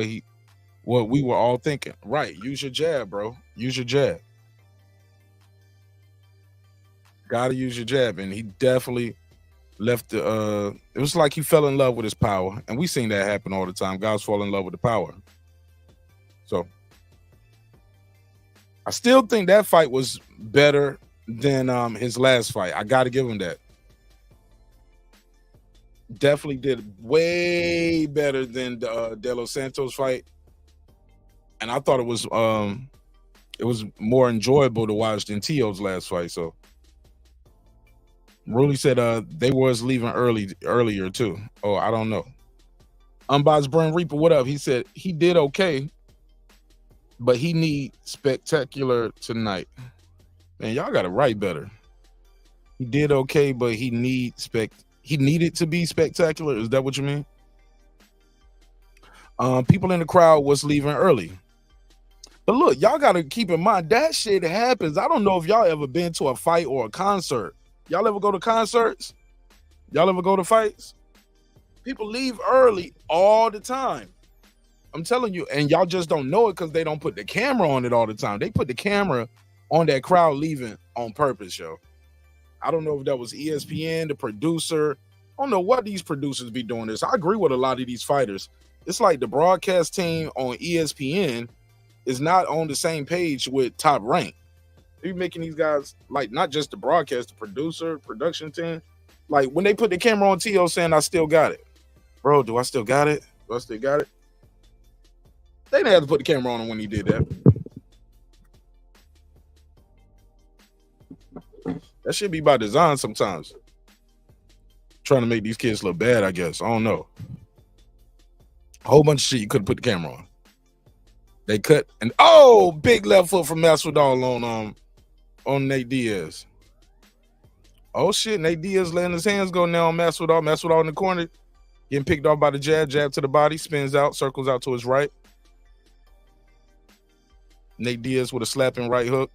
what we were all thinking. Right. Use your jab, bro. Use your jab. Gotta use your jab. And he definitely left the it was like he fell in love with his power. And we seen that happen all the time. Guys fall in love with the power. So I still think that fight was better than his last fight. I gotta give him that. Definitely did way better than the De Los Santos fight. And I thought it was more enjoyable to watch than Tio's last fight. So Ruli said they was leaving earlier too. Oh, I don't know. Unboxed Brent Reaper, what up? He said he did okay, but he need spectacular tonight. Man, y'all gotta write better. He did okay, but he needed to be spectacular. Is that what you mean? People in the crowd was leaving early. But look, y'all got to keep in mind that shit happens. I don't know if y'all ever been to a fight or a concert. Y'all ever go to concerts? Y'all ever go to fights? People leave early all the time. I'm telling you, and y'all just don't know it because they don't put the camera on it all the time. They put the camera on that crowd leaving on purpose, yo. I don't know if that was ESPN, the producer. I don't know what these producers be doing this. I agree with a lot of these fighters. It's like the broadcast team on ESPN is not on the same page with Top Rank. They be making these guys, like, not just the broadcast, the producer, production team. Like, when they put the camera on T.O. saying, I still got it. Bro, do I still got it? Do I still got it? They didn't have to put the camera on him when he did that. That should be by design sometimes. Trying to make these kids look bad, I guess. I don't know. A whole bunch of shit you could have put the camera on. They cut and big left foot from Masvidal on Nate Diaz. Oh shit, Nate Diaz letting his hands go now on Masvidal. Masvidal in the corner, getting picked off by the jab to the body, spins out, circles out to his right. Nate Diaz with a slapping right hook.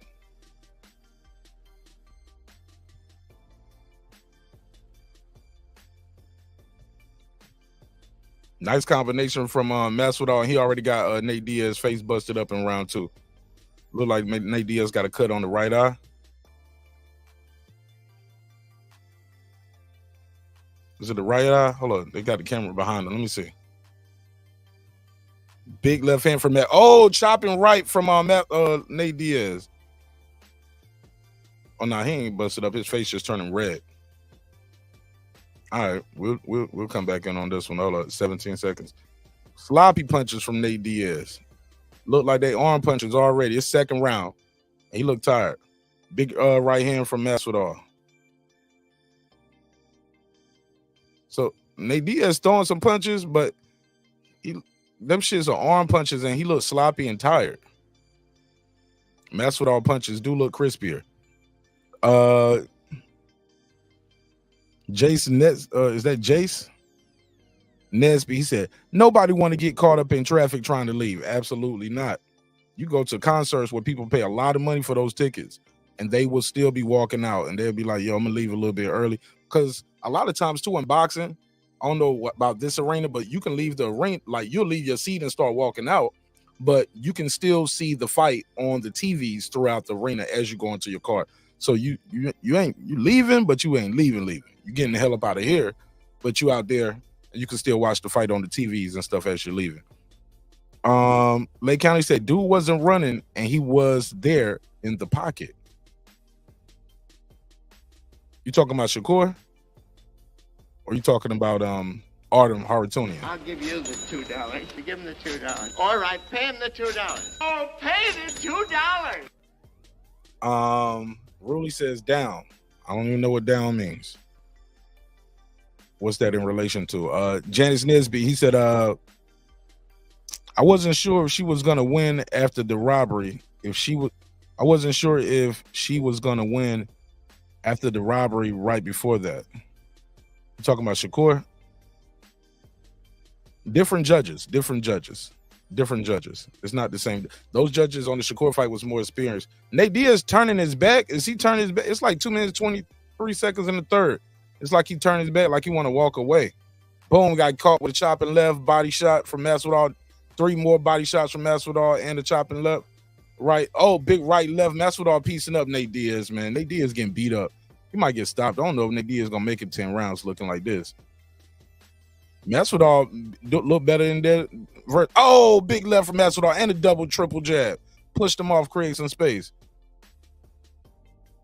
Nice combination from Masvidal. He already got Nate Diaz face busted up in round 2. Look like Nate Diaz got a cut on the right eye. Is it the right eye? Hold on. They got the camera behind them. Let me see. Big left hand from Matt. Oh, chopping right from Nate Diaz. Oh, no, he ain't busted up. His face just turning red. All right, we'll come back in on this one. Hold on, 17 seconds. Sloppy punches from Nate Diaz. Look like they arm punches already. It's second round. He looked tired. Big right hand from Masvidal. So Nate Diaz throwing some punches, but them shits are arm punches, and he looks sloppy and tired. Masvidal punches do look crispier. Jason is that Jace Nesby? He said nobody want to get caught up in traffic trying to leave. Absolutely not. You go to concerts where people pay a lot of money for those tickets, and they will still be walking out, and they'll be like, "Yo, I'm gonna leave a little bit early." Because a lot of times too in boxing, I don't know about this arena, but you can leave the arena, like you'll leave your seat and start walking out, but you can still see the fight on the TVs throughout the arena as you go into your car. So you leaving, but you ain't leaving. You're getting the hell up out of here, but you out there and you can still watch the fight on the TVs and stuff as you're leaving. Lake County said dude wasn't running and he was there in the pocket. You talking about Shakur? Or you talking about Artem Harutyunyan? I'll give you the $2. You give him the $2. All right, pay him the $2. Oh, pay the $2. Ruley says down. I don't even know what down means. What's that in relation to? Janice Nesby, he said, I wasn't sure if she was gonna win after the robbery. I wasn't sure if she was gonna win after the robbery right before that. You talking about Shakur? Different judges. It's not the same. Those judges on the Shakur fight was more experienced. Nate Diaz turning his back. Is he turning his back? It's like 2 minutes, 23 seconds in the third. It's like he turned his back like he want to walk away. Boom, got caught with a chopping left body shot from Masvidal. 3 more body shots from Masvidal and the chopping left. Right. Oh, big right, left. Masvidal piecing up Nate Diaz, man. Nate Diaz getting beat up. He might get stopped. I don't know if Nate Diaz is going to make it 10 rounds looking like this. Masvidal look better than that. Oh, big left from Masvidal and a double triple jab. Pushed him off, create some space.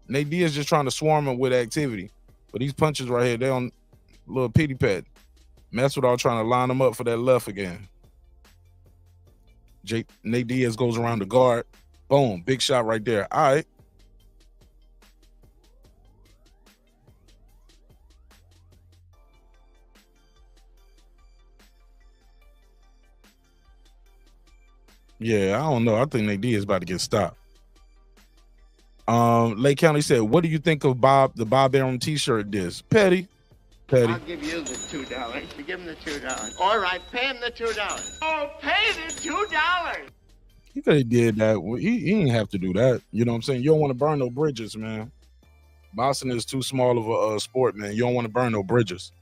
Nate Diaz just trying to swarm him with activity. But these punches right here, they on a little pity pat. Masvidal trying to line him up for that left again. Nate Diaz goes around the guard. Boom, big shot right there. All right. Yeah, I don't know. I think Nate Diaz is about to get stopped. Lake County said, what do you think of the Bob Arum t-shirt diss? Petty. I'll give you the $2. You give him the $2. All right, pay him the $2. Oh, pay the $2. He could have did that. He didn't have to do that. You know what I'm saying? You don't want to burn no bridges, man. Boxing is too small of a sport, man. You don't want to burn no bridges.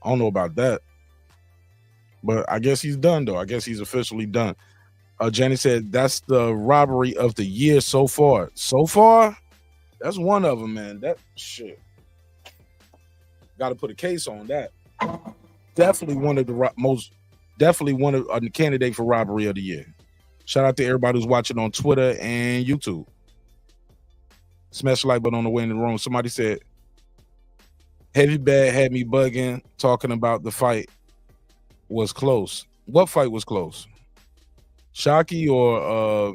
I don't know about that. But I guess he's done, though. I guess he's officially done. Jenny said, that's the robbery of the year so far. So far? That's one of them, man. That shit. Got to put a case on that. Definitely one of a candidate for robbery of the year. Shout out to everybody who's watching on Twitter and YouTube. Smash the like button on the way in the room. Somebody said, Heavy Bad had me bugging, talking about the fight was close. What fight was close? Shockey or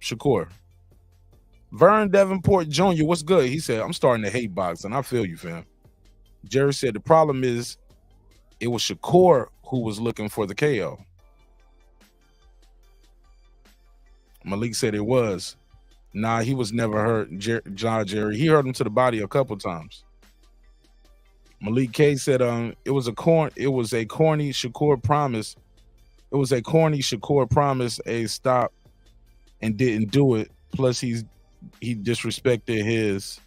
Shakur? Vern Davenport Jr., what's good? He said, I'm starting to hate boxing. I feel you, fam. Jerry said, the problem is it was Shakur who was looking for the KO. Malik said it was. Nah, he was never hurt. Jerry. He hurt him to the body a couple times. Malik K said, it was a corny Shakur promise. It was a corny Shakur promise a stop and didn't do it. Plus he disrespected his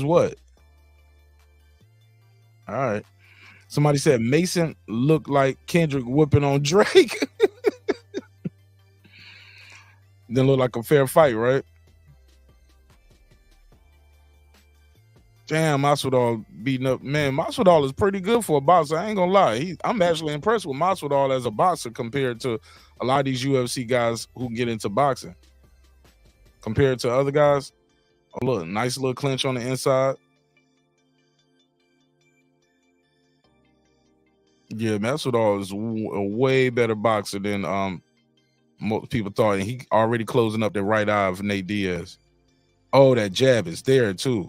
what? All right. Somebody said Mason looked like Kendrick whipping on Drake. Didn't look like a fair fight, right? Damn, Masvidal beating up. Man, Masvidal is pretty good for a boxer. I ain't gonna lie. I'm actually impressed with Masvidal as a boxer compared to a lot of these UFC guys who get into boxing. Compared to other guys. Oh, look, nice little clinch on the inside. Yeah, Masvidal is a way better boxer than most people thought. And he already closing up the right eye of Nate Diaz. Oh, that jab is there too.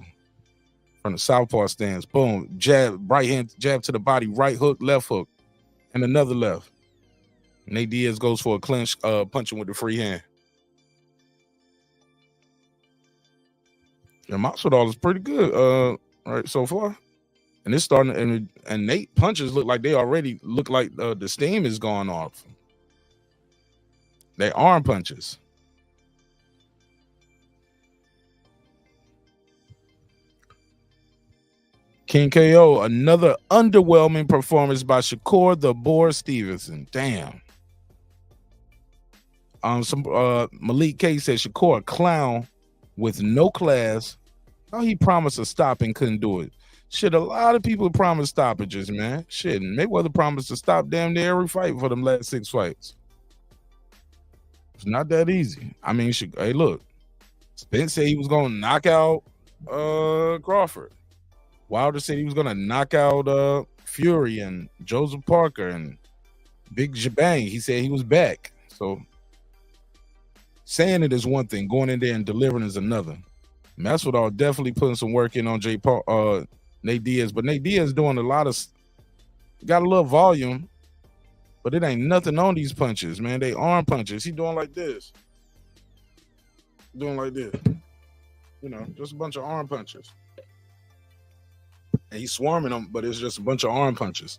From the southpaw stance, boom, jab, right hand, jab to the body, right hook, left hook, and another left. Nate Diaz goes for a clinch, punching with the free hand. And Masvidal is pretty good, right so far. And it's starting, and Nate punches look like they already look like the steam is going off. They arm punches. King KO, another underwhelming performance by Shakur the Boar Stevenson. Damn. Malik K said Shakur a clown with no class. Oh, he promised a stop and couldn't do it. Shit, a lot of people promised stoppages, man. Shit, Mayweather promised to stop damn near every fight for them last 6 fights. It's not that easy. I mean, hey, look. Spence said he was going to knock out Crawford. Wilder said he was going to knock out Fury and Joseph Parker and Big Jabang. He said he was back. So saying it is one thing. Going in there and delivering is another. Masvidal definitely putting some work in on Nate Diaz. But Nate Diaz doing a lot of – got a little volume. But it ain't nothing on these punches, man. They arm punches. He doing like this. Doing like this. You know, just a bunch of arm punches. And he's swarming them, but it's just a bunch of arm punches.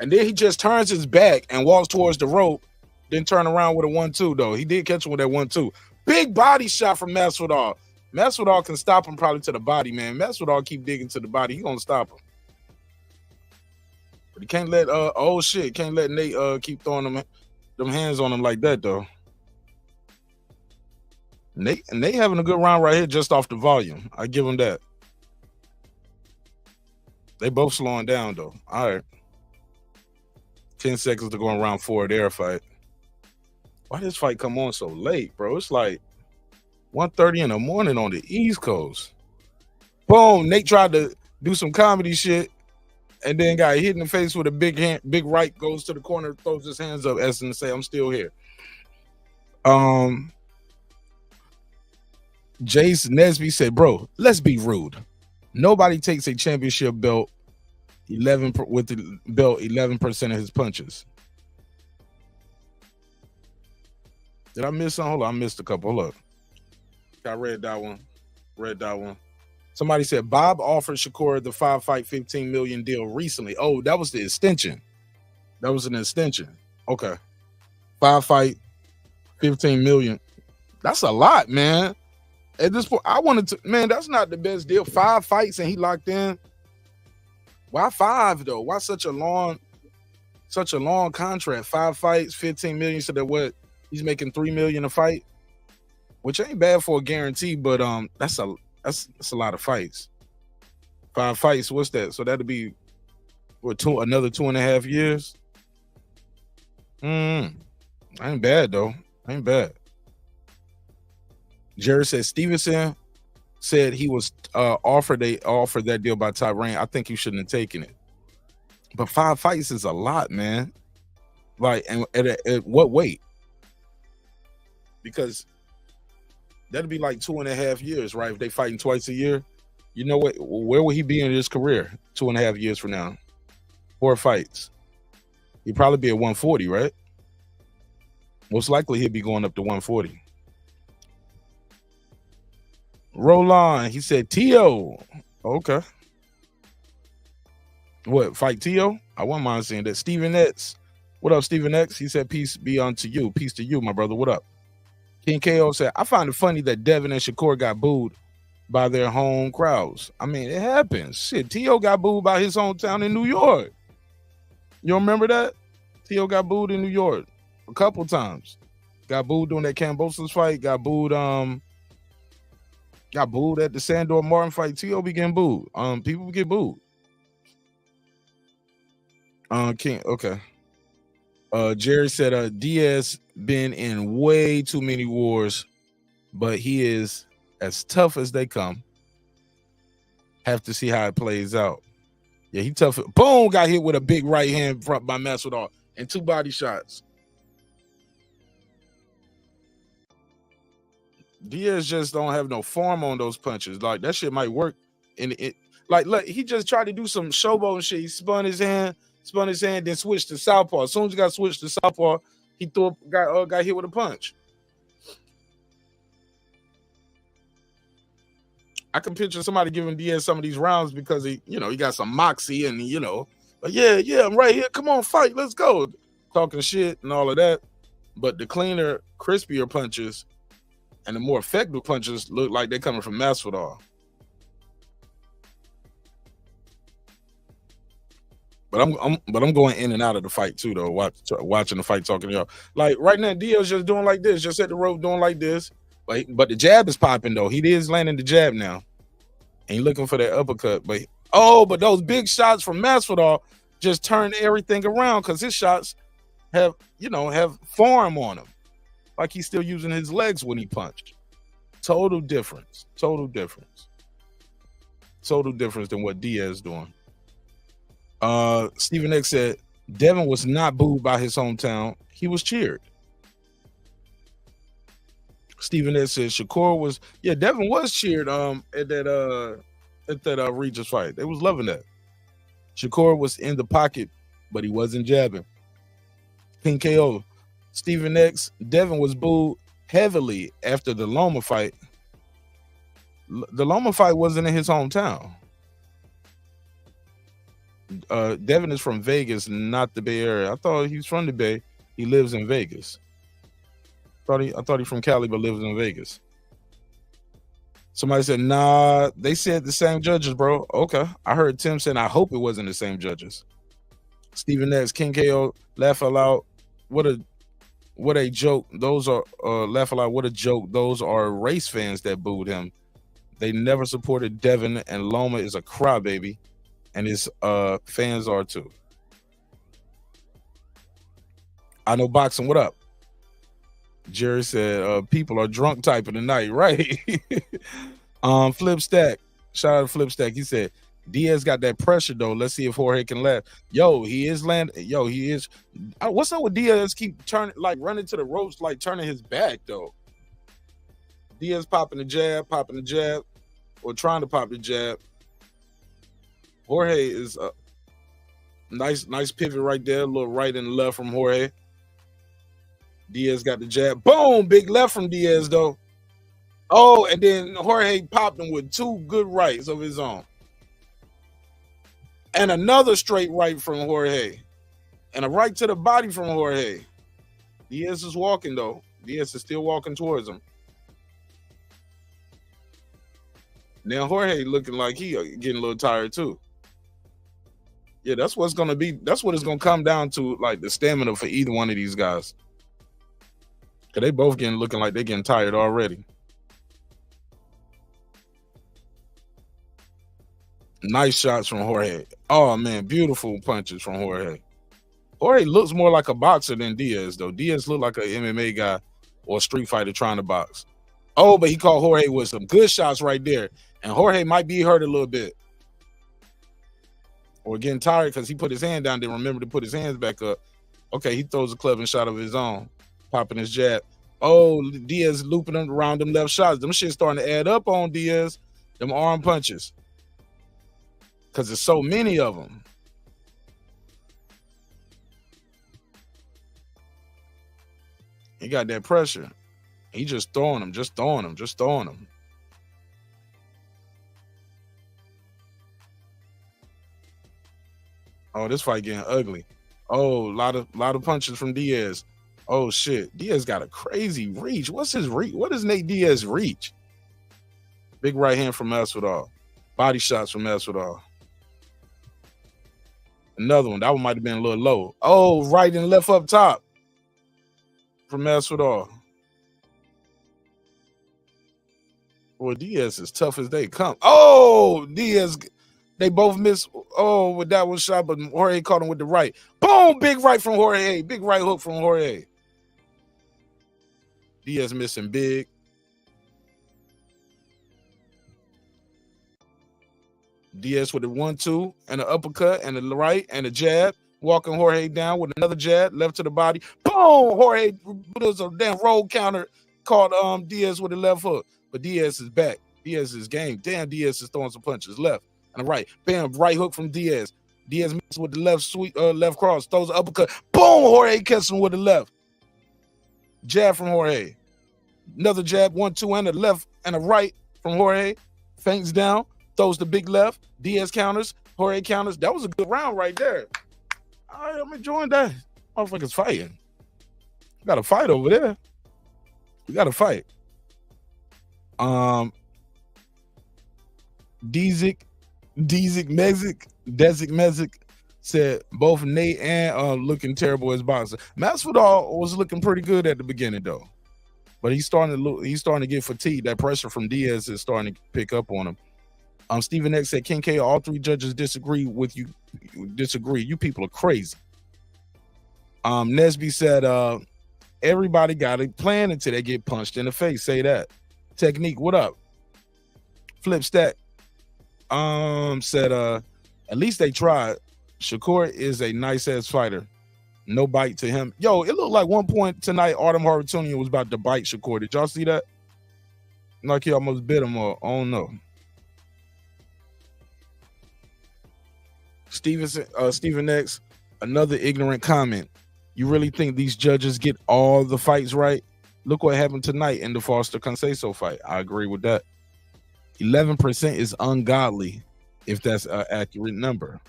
And then he just turns his back and walks towards the rope, then turn around with a 1-2, though. He did catch him with that 1-2. Big body shot from Masvidal. Masvidal can stop him probably to the body, man. Masvidal keep digging to the body. He gonna stop him. But he can't let, can't let Nate keep throwing them hands on him like that, though. Nate having a good round right here just off the volume. I give him that. They both slowing down, though. All right. 10 seconds to go in round 4 of their fight. Why this fight come on so late, bro? It's like 1:30 in the morning on the East Coast. Boom. Nate tried to do some comedy shit and then got hit in the face with a big right, goes to the corner, throws his hands up, as in to say, I'm still here. Jace Nesby said, bro, let's be rude. Nobody takes a championship belt 11% of his punches. Did I miss something? Hold on, I missed a couple. Hold up. I read that one. Somebody said Bob offered Shakur the 5-fight, $15 million deal recently. Oh, that was the extension. That was an extension. Okay. 5-fight, $15 million. That's a lot, man. At this point, I wanted to, man, that's not the best deal. 5 fights and he locked in. Why 5 though? Why such a long contract? 5 fights, $15 million. So that what he's making $3 million a fight, which ain't bad for a guarantee, but that's a lot of fights. 5 fights, what's that? So that'd be another 2.5 years. Ain't bad though. Ain't bad. Jerry said Stevenson said he was offered that deal by Tyrann. I think he shouldn't have taken it. But 5 fights is a lot, man. Like, and at what weight? Because that'd be like 2.5 years, right? If they fighting twice a year, you know what? Where will he be in his career 2.5 years from now? 4 fights. He'd probably be at 140, right? Most likely he'd be going up to 140. Roland, he said T.O. Okay. What, fight T.O.? I wouldn't mind seeing that. Steven X. What up, Steven X? He said, peace be unto you. Peace to you, my brother. What up? King KO said, I find it funny that Devin and Shakur got booed by their home crowds. I mean, it happens. Shit, T.O. got booed by his hometown in New York. You remember that? T.O. got booed in New York a couple times. Got booed during that Kambosos fight. Got booed at the Sandor Martin fight. T.O. be getting booed. People get booed. Okay. Jerry said Diaz been in way too many wars, but he is as tough as they come. Have to see how it plays out. Yeah, he tough. Boom, got hit with a big right hand front by Masvidal and 2 body shots. Diaz just don't have no form on those punches. Like, that shit might work. Like, look, he just tried to do some showboat and shit. He spun his hand, then switched to southpaw. As soon as he got switched to southpaw, he got hit with a punch. I can picture somebody giving Diaz some of these rounds because he got some moxie and but yeah, I'm right here. Come on, fight, let's go. Talking shit and all of that. But the cleaner, crispier punches and the more effective punches look like they're coming from Masvidal. But I'm going in and out of the fight too, though. Watching the fight, talking to y'all. Like right now, Diaz just doing like this, just at the rope doing like this. But the jab is popping though. He is landing the jab now. And he looking for that uppercut. But those big shots from Masvidal just turned everything around because his shots have form on them. Like he's still using his legs when he punched. Total difference than what Diaz doing. Stephen X said Devin was not booed by his hometown. He was cheered. Stephen S says Shakur was, Devin was cheered at that Regis fight. They was loving that. Shakur was in the pocket, but he wasn't jabbing. King KO. Stephen X, Devin was booed heavily after the Loma fight. The Loma fight wasn't in his hometown. Devin is from Vegas, not the Bay Area. I thought he was from the Bay. He lives in Vegas. I thought he's from Cali, but lives in Vegas. Somebody said, nah, they said the same judges, bro. Okay. I heard Tim saying, I hope it wasn't the same judges. Stephen X, King KO, laugh aloud. What a joke. Those are, laugh aloud. What a joke. Those are race fans that booed him. They never supported Devin, and Loma is a crybaby, and his fans are too. I know boxing. What up? Jerry said, people are drunk typing tonight, right? Flip Stack. Shout out to Flip Stack. He said, Diaz got that pressure, though. Let's see if Jorge can last. He is. What's up with Diaz? Keep turning, like running to the ropes, like turning his back, though. Diaz popping the jab, or trying to pop the jab. Jorge is a nice pivot right there. A little right and left from Jorge. Diaz got the jab. Boom! Big left from Diaz, though. Oh, and then Jorge popped him with 2 good rights of his own. And another straight right from Jorge. And a right to the body from Jorge. Diaz is walking, though. Diaz is still walking towards him. Now Jorge looking like he getting a little tired, too. Yeah, that's what it's going to come down to, like the stamina for either one of these guys. Because they both looking like they're getting tired already. Nice shots from Jorge. Oh, man, beautiful punches from Jorge. Jorge looks more like a boxer than Diaz, though. Diaz looked like an MMA guy or a street fighter trying to box. Oh, but he caught Jorge with some good shots right there. And Jorge might be hurt a little bit. Or getting tired because he put his hand down, didn't remember to put his hands back up. Okay, he throws a clubbing shot of his own. Popping his jab. Oh, Diaz looping them around them left shots. Them shit starting to add up on Diaz. Them arm punches. Because there's so many of them. He got that pressure. He just throwing them. Oh, this fight getting ugly. Oh, a lot of punches from Diaz. Oh shit, Diaz got a crazy reach. What's his reach? What is Nate Diaz reach? Big right hand from Masvidal. Body shots from Masvidal. Another one. That one might have been a little low. Oh, right and left up top from Masvidal. Well, Diaz is tough as they come. Oh, Diaz, they both missed. Oh, with that one shot, but Jorge caught him with the right. Boom, big right from Jorge. Big right hook from Jorge. Diaz missing big. Diaz with the 1-2 and an uppercut and the right and a jab. Walking Jorge down with another jab, left to the body. Boom! Jorge does a damn roll counter. Caught Diaz with the left hook. But Diaz is back. Diaz is game. Damn, Diaz is throwing some punches left and the right. Bam, right hook from Diaz. Diaz misses with the left cross. Throws an uppercut. Boom! Jorge catches him with the left. Jab from Jorge. Another jab, 1-2 and a left and a right from Jorge. Feints down. Throws the big left. Diaz counters. Jorge counters. That was a good round right there. All right, I'm enjoying that. Motherfuckers fighting. We got a fight over there. We got a fight. Dezik Mezik said both Nate and looking terrible as boxer. Masvidal was looking pretty good at the beginning though, but he's starting to get fatigued. That pressure from Diaz is starting to pick up on him. Stephen X said, King K, all three judges disagree with you. Disagree. You people are crazy. Nesby said, everybody got a plan until they get punched in the face. Say that. Technique, what up? Flip Stack said, at least they tried. Shakur is a nice-ass fighter. No bite to him. Yo, it looked like one point tonight, Artem Harutyunyan was about to bite Shakur. Did y'all see that? Like he almost bit him, or I don't know. Stephen X, another ignorant comment. You really think these judges get all the fights right? Look what happened tonight in the Foster Conceição fight. I agree with that. 11% is ungodly, if that's an accurate number.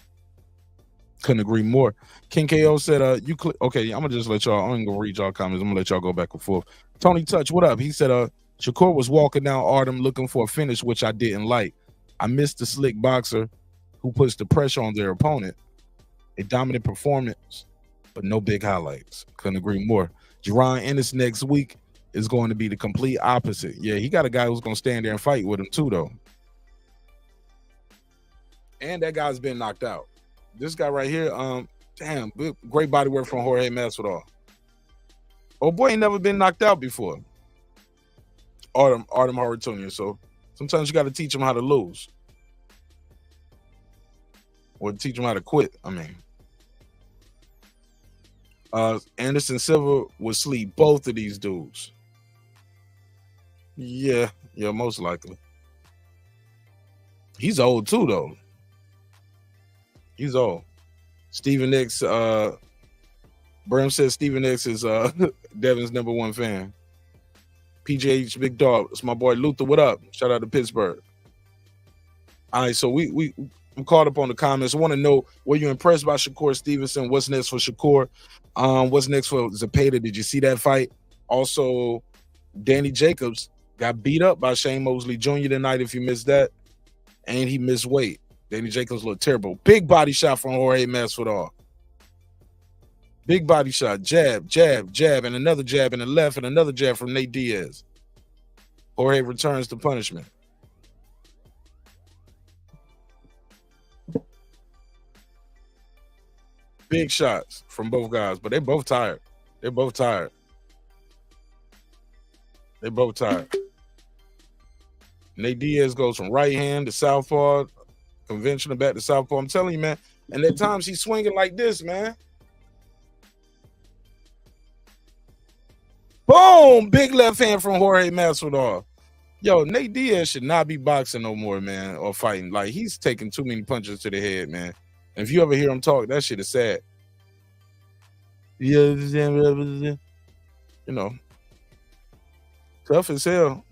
Couldn't agree more. King KO said, okay, I'm gonna just let y'all, I'm gonna read y'all comments. I'm gonna let y'all go back and forth. Tony Touch, what up? He said, Shakur was walking down Artem looking for a finish, which I didn't like. I missed the slick boxer who puts the pressure on their opponent. A dominant performance, but no big highlights. Couldn't agree more. Jerron Ennis next week is going to be the complete opposite. Yeah, he got a guy who's going to stand there and fight with him too, though. And that guy's been knocked out. This guy right here, damn, great body work from Jorge Masvidal. Oh boy, ain't never been knocked out before. Artem Harutyunyan. So sometimes you got to teach him how to lose. Or teach him how to quit, I mean. Anderson Silva would sleep both of these dudes. Yeah, most likely. He's old too, though. He's old. Stephen X, Bram says Stephen X is Devin's #1 fan. PJH Big Dog, it's my boy Luther. What up? Shout out to Pittsburgh. All right, so I'm caught up on the comments. I want to know, were you impressed by Shakur Stevenson? What's next for Shakur? What's next for Zepeda? Did you see that fight? Also, Danny Jacobs got beat up by Shane Mosley Jr. tonight, if you missed that. And he missed weight. Danny Jacobs looked terrible. Big body shot from Jorge Masvidal. Big body shot. Jab, jab, jab, and another jab in the left, and another jab from Nate Diaz. Jorge returns to punishment. Big shots from both guys, but they both tired. They're both tired. They're both tired. Nate Diaz goes from right hand to southpaw, conventional back to southpaw. I'm telling you, man. And at times he's swinging like this, man. Boom! Big left hand from Jorge Masvidal. Yo, Nate Diaz should not be boxing no more, man, or fighting. Like, he's taking too many punches to the head, man. And if you ever hear him talk, that shit is sad. You know, tough as hell.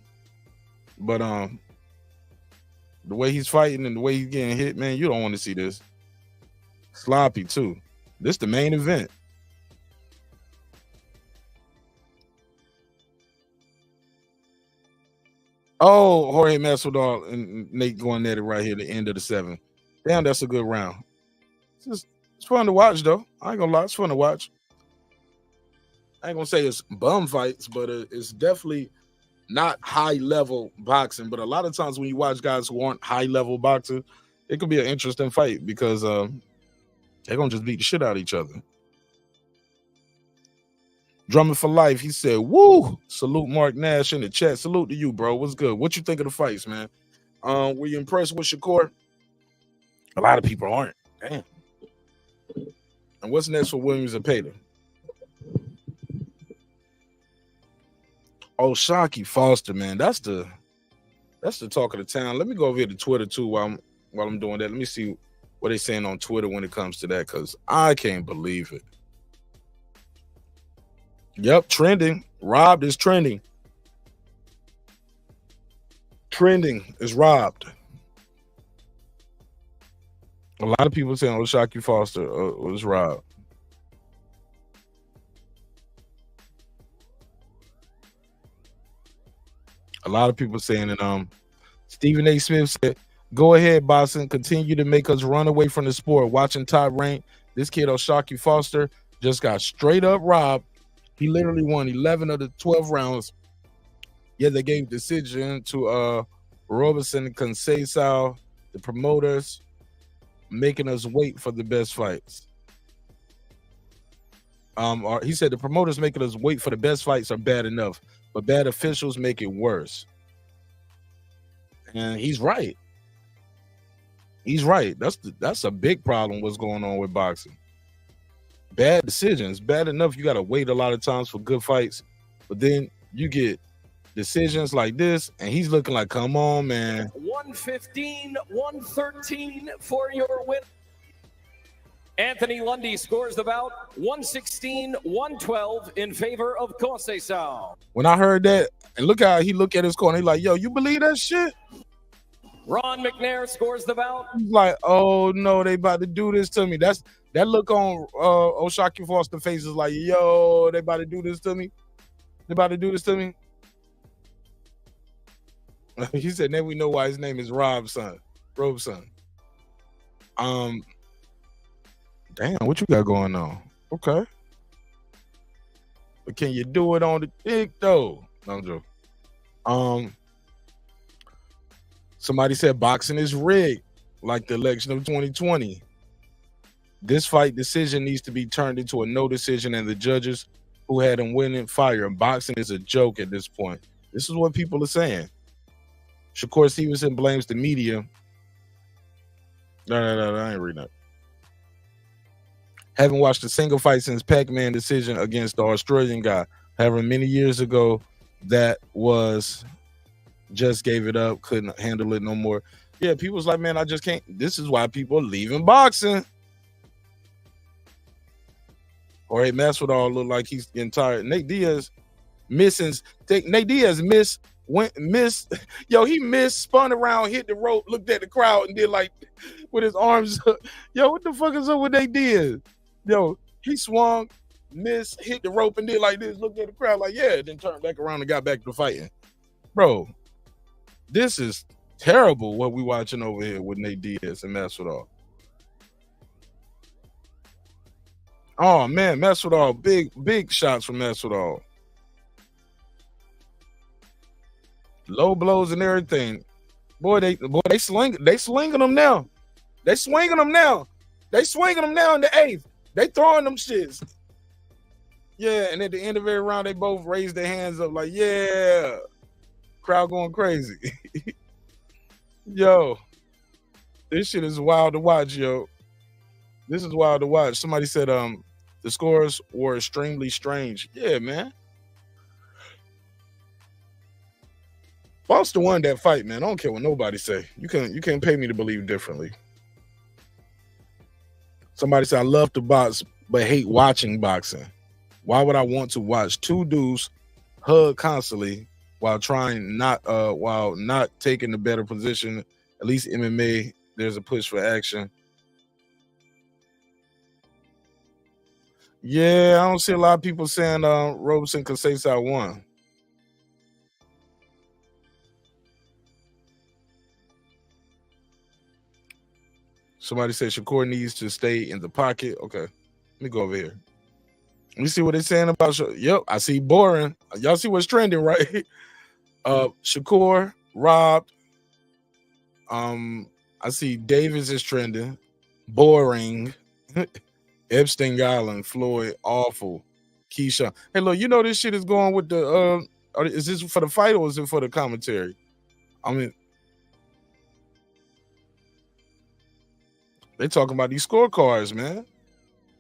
But the way he's fighting and the way he's getting hit, man, you don't want to see this. Sloppy too. This the main event. Oh, Jorge Masvidal and Nate going at it right here, the end of the 7th. Damn, that's a good round. It's fun to watch, though. I ain't gonna lie, it's fun to watch. I ain't gonna say it's bum fights, but it's definitely not high level boxing. But a lot of times when you watch guys who aren't high level boxers, it could be an interesting fight because they're gonna just beat the shit out of each other. Drumming for life, he said, "Woo!" Salute Mark Nash in the chat. Salute to you, bro. What's good? What you think of the fights, man? Were you impressed with Shakur? A lot of people aren't. Damn. And what's next for Williams and Pater? Oh, Shockey Foster, man. That's the talk of the town. Let me go over here to Twitter too while I'm doing that. Let me see what they're saying on Twitter when it comes to that, because I can't believe it. Yep, trending. Robbed is trending. Trending is robbed. A lot of people saying, "Oh, Shockey Foster was robbed." A lot of people saying it. Stephen A. Smith said, "Go ahead, Boston. Continue to make us run away from the sport. Watching Top Rank, this kid Shockey Foster just got straight up robbed. He literally won 11 of the 12 rounds. Yeah, they gave decision to Robinson and Conceição, the promoters, making us wait for the best fights." He said the promoters making us wait for the best fights are bad enough, but bad officials make it worse. And he's right. He's right. That's a big problem. What's going on with boxing? Bad decisions. Bad enough you got to wait a lot of times for good fights, but then you get decisions like this, and he's looking like, come on, man. 115, 113 for your win. Anthony Lundy scores the bout 116, 112 in favor of Conceição. When I heard that, and look how he looked at his corner, he's like, yo, you believe that shit? Ron McNair scores the bout. He's like, oh no, they about to do this to me. That look on Shockey Foster's face is like, yo, they about to do this to me. They about to do this to me. He said, then we know why his name is Robson. Damn, what you got going on? Okay. But can you do it on the dick though? No, I'm joking. Somebody said boxing is rigged, like the election of 2020. This fight decision needs to be turned into a no decision, and the judges who had him winning fire. Boxing is a joke at this point. This is what people are saying. Shakur Stevenson blames the media. No, I ain't reading that. Haven't watched a single fight since Pac-Man decision against the Australian guy. However, many years ago, that was just gave it up, couldn't handle it no more. Yeah, people was like, man, I just can't. This is why people are leaving boxing. Or hey, Masvidal look like he's getting tired. Nate Diaz missing. Nate Diaz missed. Yo, he missed, spun around, hit the rope, looked at the crowd, and did like with his arms up. Yo, what the fuck is up with Nate Diaz? Yo, he swung, missed, hit the rope, and did like this, looked at the crowd like, yeah, then turned back around and got back to fighting. Bro, this is terrible what we watching over here with Nate Diaz and Masvidal. Oh man, Masvidal, big shots from Masvidal. Low blows and everything. Boy, they slinging them now. They swinging them now. They swinging them now in the 8th. They throwing them shits. Yeah, and at the end of every round, they both raise their hands up like, yeah. Crowd going crazy. Yo, this shit is wild to watch, yo. This is wild to watch. Somebody said the scores were extremely strange. Yeah, man. Foster won that fight, man. I don't care what nobody say. You can't pay me to believe differently. Somebody said, I love to box, but hate watching boxing. Why would I want to watch two dudes hug constantly while not taking the better position? At least MMA, there's a push for action. Yeah, I don't see a lot of people saying Robeson Conceição won. Somebody said Shakur needs to stay in the pocket. Okay, let me go over here. Let me see what they're saying about. Yep, I see boring. Y'all see what's trending, right? Shakur robbed. I see Davis is trending. Boring. Epstein Island, Floyd, awful. Keyshawn. Hey, look, you know this shit is going with the. Is this for the fight or is it for the commentary? I mean, they talking about these scorecards, man.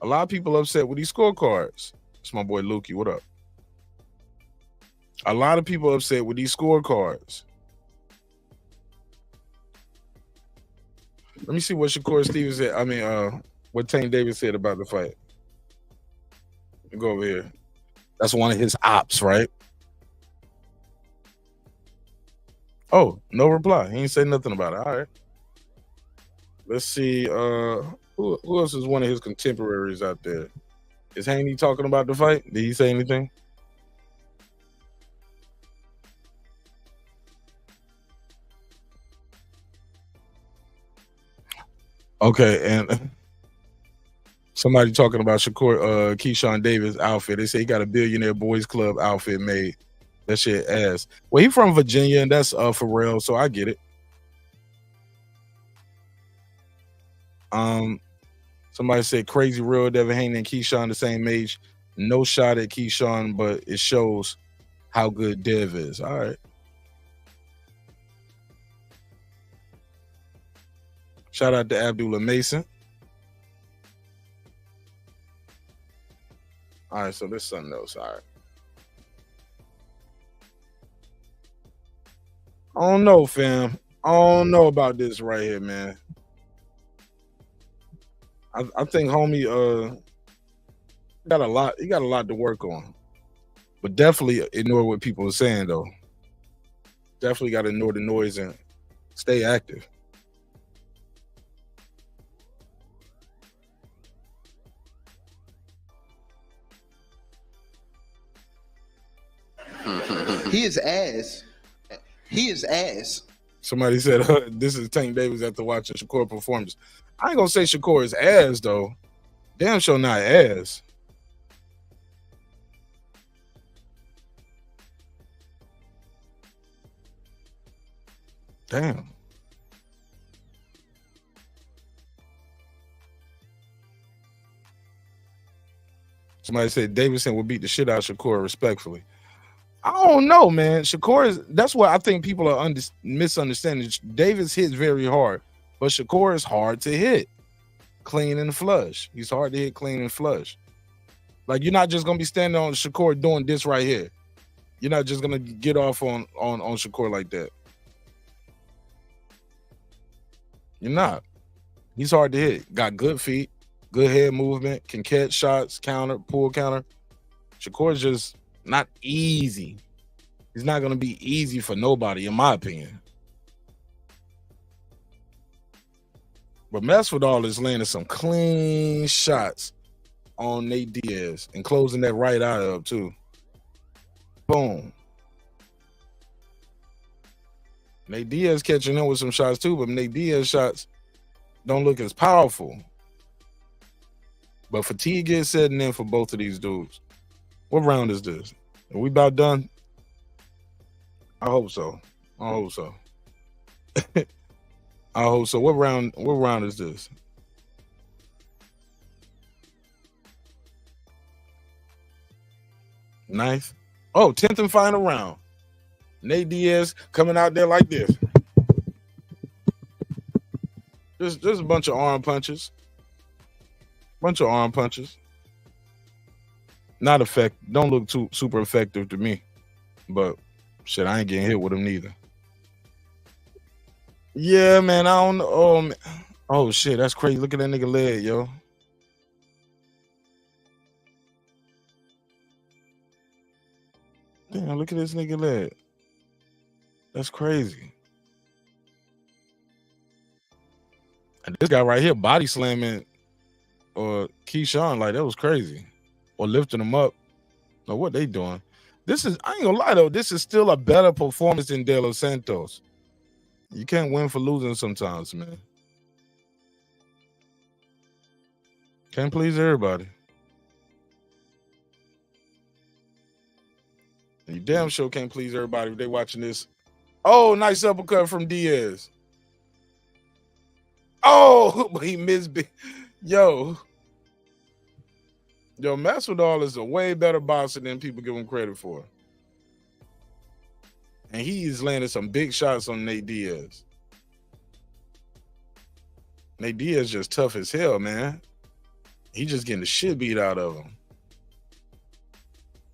A lot of people upset with these scorecards. It's my boy Lukey. What up? A lot of people upset with these scorecards. Let me see what Shakur Stevenson said. I mean, what Tank Davis said about the fight. Let me go over here. That's one of his ops, right? Oh, no reply. He ain't say nothing about it. All right. Let's see. Who else is one of his contemporaries out there? Is Haney talking about the fight? Did he say anything? Okay, and somebody talking about Shakur, Keyshawn Davis outfit. They say he got a billionaire boys club outfit made. That shit ass. Well, he from Virginia, and that's Pharrell, so I get it. Somebody said crazy real Devin Haney and Keyshawn the same age. No shot at Keyshawn, but it shows how good Dev is. All right. Shout out to Abdullah Mason. All right, so there's something else. All right. I don't know, fam. I don't know about this right here, man. I think homie got a lot. He got a lot to work on, but definitely ignore what people are saying though. Definitely got to ignore the noise and stay active. He is ass. He is ass. Somebody said this is Tank Davis after watching Shakur performance. I ain't gonna say Shakur is ass though. Damn sure not ass. Damn. Somebody said Davidson would beat the shit out of Shakur respectfully. I don't know, man. Shakur is, that's what I think people are misunderstanding. Davis hits very hard, but Shakur is hard to hit clean and flush. He's hard to hit clean and flush. Like, you're not just gonna be standing on Shakur doing this right here. You're not just gonna get off on Shakur like that. You're not. He's hard to hit. Got good feet, good head movement, can catch shots, counter, pull counter. Shakur's just not easy. He's not going to be easy for nobody, in my opinion. But Masvidal is landing some clean shots on Nate Diaz and closing that right eye up, too. Boom. Nate Diaz catching him with some shots, too, but Nate Diaz shots don't look as powerful. But fatigue is setting in for both of these dudes. What round is this? Are we about done? I hope so. I hope so. I hope so. What round is this? Ninth? Oh, 10th and final round. Nate Diaz coming out there like this. There's a bunch of arm punches. Bunch of arm punches. Not effective. Don't look too super effective to me. But shit, I ain't getting hit with them neither. Yeah, man. I don't know. Oh, man. Oh shit, that's crazy. Look at that nigga leg, yo. Damn, look at this nigga leg. That's crazy. And this guy right here body slamming Keyshawn, like that was crazy. Or lifting him up. Now what they doing? This is, I ain't gonna lie though, this is still a better performance than De Los Santos. You can't win for losing sometimes, man. Can't please everybody. And you damn sure can't please everybody if they watching this. Oh, nice uppercut from Diaz. Oh, he missed. Yo, Masvidal is a way better boxer than people give him credit for. And he's landed some big shots on Nate Diaz. Nate Diaz just tough as hell, man. He just getting the shit beat out of him.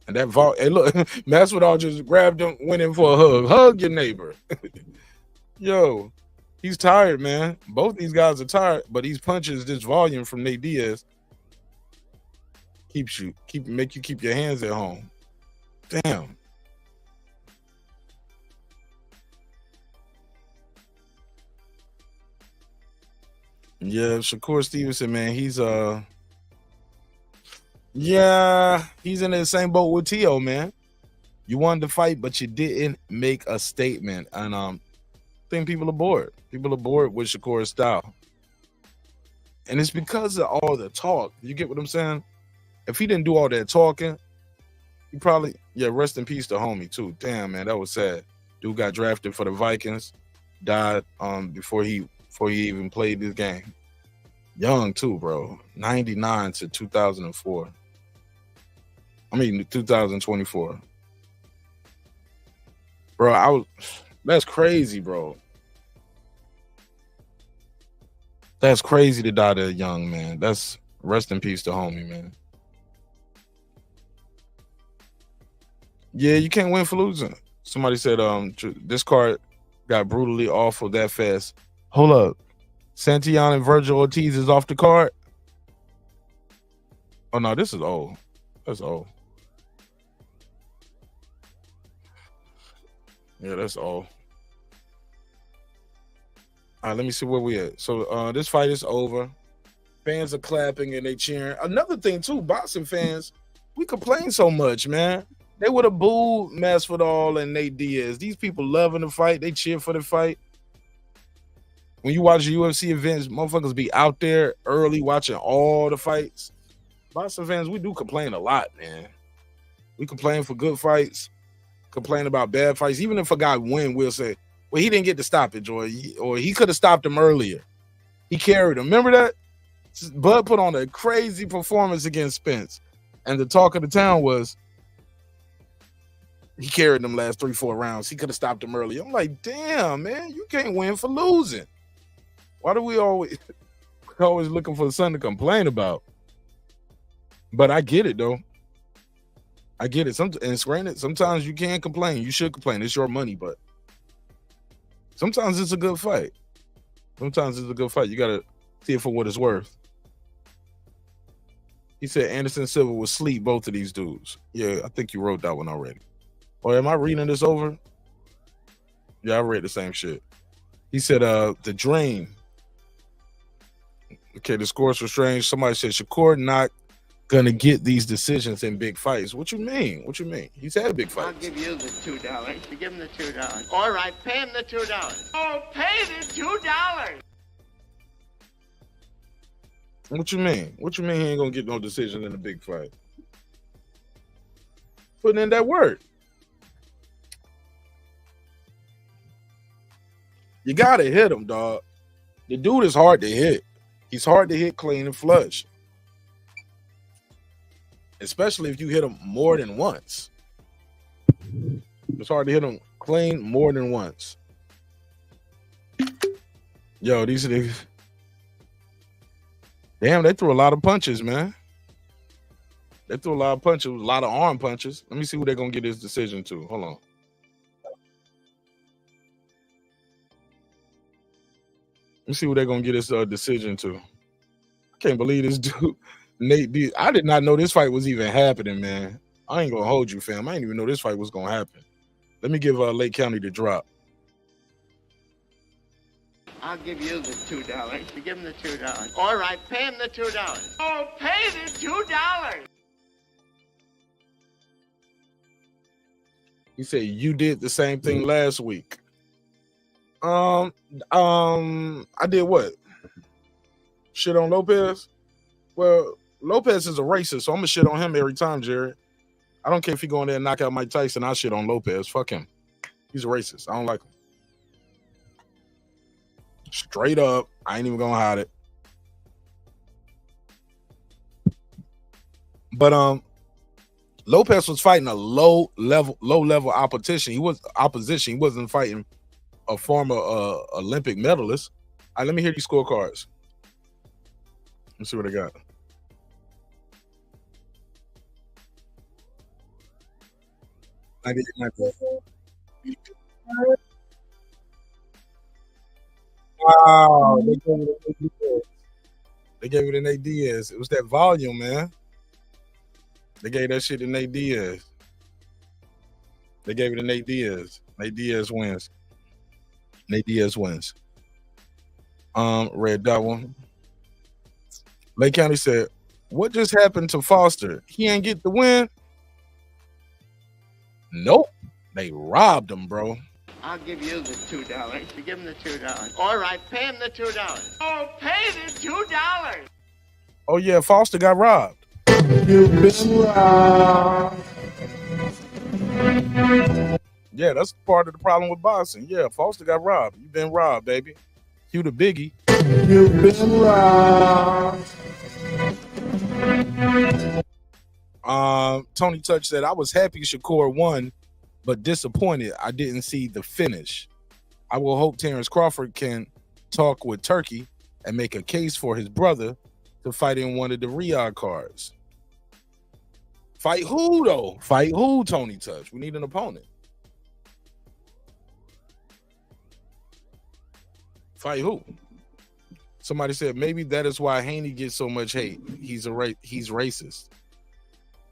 And that hey, look, Masvidal just grabbed him, went in for a hug. Hug your neighbor. Yo, he's tired, man. Both these guys are tired, but these punches, this volume from Nate Diaz make you keep your hands at home. Damn. Yeah, Shakur Stevenson, man, he's in the same boat with T.O., man. You wanted to fight, but you didn't make a statement. And I think people are bored. People are bored with Shakur's style. And it's because of all the talk. You get what I'm saying? If he didn't do all that talking, he probably, rest in peace to homie too. Damn, man, that was sad. Dude got drafted for the Vikings, died before he even played this game. Young too, bro. 99 to 2004. 2024. Bro, that's crazy, bro. That's crazy to die that young, man. That's rest in peace to homie, man. Yeah, you can't win for losing. Somebody said this card got brutally awful that fast. Hold up. Santillan and Virgil Ortiz is off the card. Oh no, this is old. That's old. Yeah, that's old. All right, let me see where we at. So this fight is over. Fans are clapping and they cheering. Another thing too, boxing fans, we complain so much, man. They would have booed Masvidal and Nate Diaz. These people loving the fight. They cheer for the fight. When you watch UFC events, motherfuckers be out there early watching all the fights. Boxing fans, we do complain a lot, man. We complain for good fights, complain about bad fights. Even if a guy win, we'll say, well, he didn't get the stoppage, or he could have stopped him earlier. He carried him. Remember that? Bud put on a crazy performance against Spence. And the talk of the town was, he carried them last 3-4 rounds. He could have stopped him earlier. I'm like, damn, man, you can't win for losing. Why do we always looking for something to complain about? But I get it, though. I get it. And granted, sometimes you can complain. You should complain. It's your money, but sometimes it's a good fight. Sometimes it's a good fight. You got to see it for what it's worth. He said Anderson Silva will sleep both of these dudes. Yeah, I think you wrote that one already. Or am I reading this over? Yeah, I read the same shit. He said, the dream. Okay, the scores were strange. Somebody said Shakur not gonna get these decisions in big fights. What you mean? What you mean? He's had big fights. I'll give you the $2. You give him the $2. All right, pay him the $2. Oh, pay the $2. What you mean? What you mean he ain't gonna get no decision in a big fight? Putting in that work. You gotta hit him, dog. The dude is hard to hit. He's hard to hit clean and flush. Especially if you hit him more than once. It's hard to hit him clean more than once. Yo, these niggas. Damn, they threw a lot of punches, man. They threw a lot of punches, a lot of arm punches. Let me see who they're gonna get this decision to. Hold on. Let me see who they're gonna get this decision to. I can't believe this dude, Nate Diaz. I did not know this fight was even happening, man. I ain't gonna hold you, fam. I didn't even know this fight was gonna happen. Let me give Lake County the drop. I'll give you the $2. You give him the $2. All right, pay him the $2. Oh, pay the $2. He said you did the same thing last week. I did what? Shit on Lopez? Well, Lopez is a racist, so I'm gonna shit on him every time, Jared. I don't care if he go in there and knock out Mike Tyson. I shit on Lopez. Fuck him. He's a racist. I don't like him. Straight up. I ain't even gonna hide it. But Lopez was fighting a low level opposition. He wasn't fighting a former Olympic medalist. All right, let me hear these scorecards. Let's see what I got. Wow, they gave it to Nate Diaz. It was that volume, man. They gave that shit to Nate Diaz. They gave it to Nate Diaz. Nate Diaz wins. Nate Diaz wins. Read that one. Lake County said, "What just happened to Foster? He ain't get the win." Nope. They robbed him, bro. I'll give you the $2. You give him the $2. All right, pay him the $2. Oh, pay the $2. Oh yeah, Foster got robbed. You've been robbed. Yeah, that's part of the problem with boxing. Yeah, Foster got robbed. You've been robbed, baby. Hugh the Biggie. You've been robbed. Tony Touch said, "I was happy Shakur won, but disappointed I didn't see the finish. I will hope Terrence Crawford can talk with Turkey and make a case for his brother to fight in one of the Riyadh cards." Fight who, though? Fight who, Tony Touch? We need an opponent. Fight who? Somebody said, maybe that is why Haney gets so much hate. He's racist.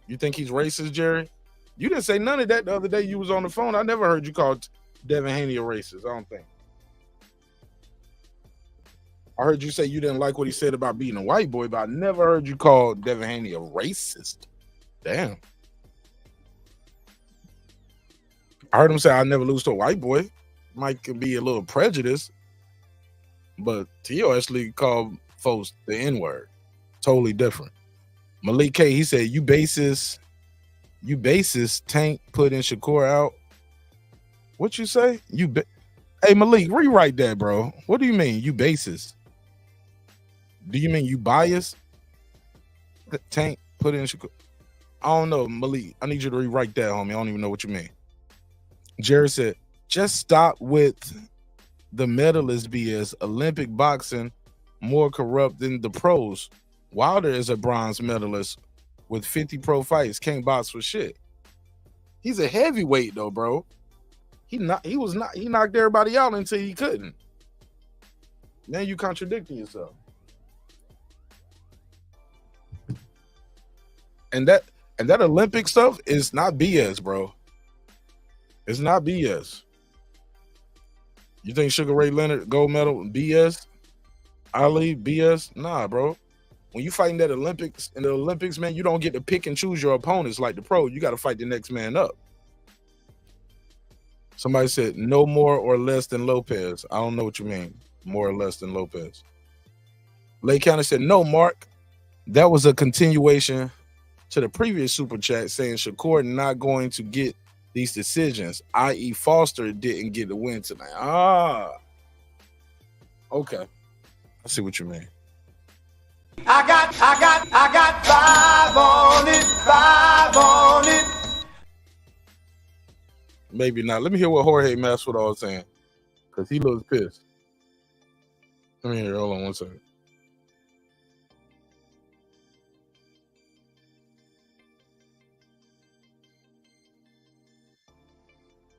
You think he's racist, Jerry? You didn't say none of that the other day you was on the phone. I never heard you call Devin Haney a racist. I don't think. I heard you say you didn't like what he said about being a white boy, but I never heard you call Devin Haney a racist. Damn. I heard him say I never lose to a white boy. Might could be a little prejudice, but T.O. actually called folks the N-word. Totally different. Malik K, he said, you basis Tank putting Shakur out. What you say? Hey, Malik, rewrite that, bro. What do you mean, you basis? Do you mean you bias? Tank put in Shakur. I don't know, Malik. I need you to rewrite that, homie. I don't even know what you mean. Jared said, just stop with the medalist BS. Olympic boxing more corrupt than the pros. Wilder is a bronze medalist with 50 pro fights. Can't box for shit. He's a heavyweight though, bro. He knocked everybody out until he couldn't. Now you contradicting yourself. And that Olympic stuff is not BS, bro. It's not BS. You think Sugar Ray Leonard gold medal BS? Ali BS? Nah, bro. When you fighting that Olympics in the Olympics, man, you don't get to pick and choose your opponents like the pro. You got to fight the next man up. Somebody said no more or less than Lopez. I don't know what you mean. More or less than Lopez. Lake County said no, Mark. That was a continuation to the previous super chat saying Shakur not going to get these decisions, i.e. Foster didn't get the win tonight. Okay. I see what you mean. I got 5 on it. Maybe not. Let me hear what Jorge Masvidal is saying, because he looks pissed. Let me hear. Hold on one second.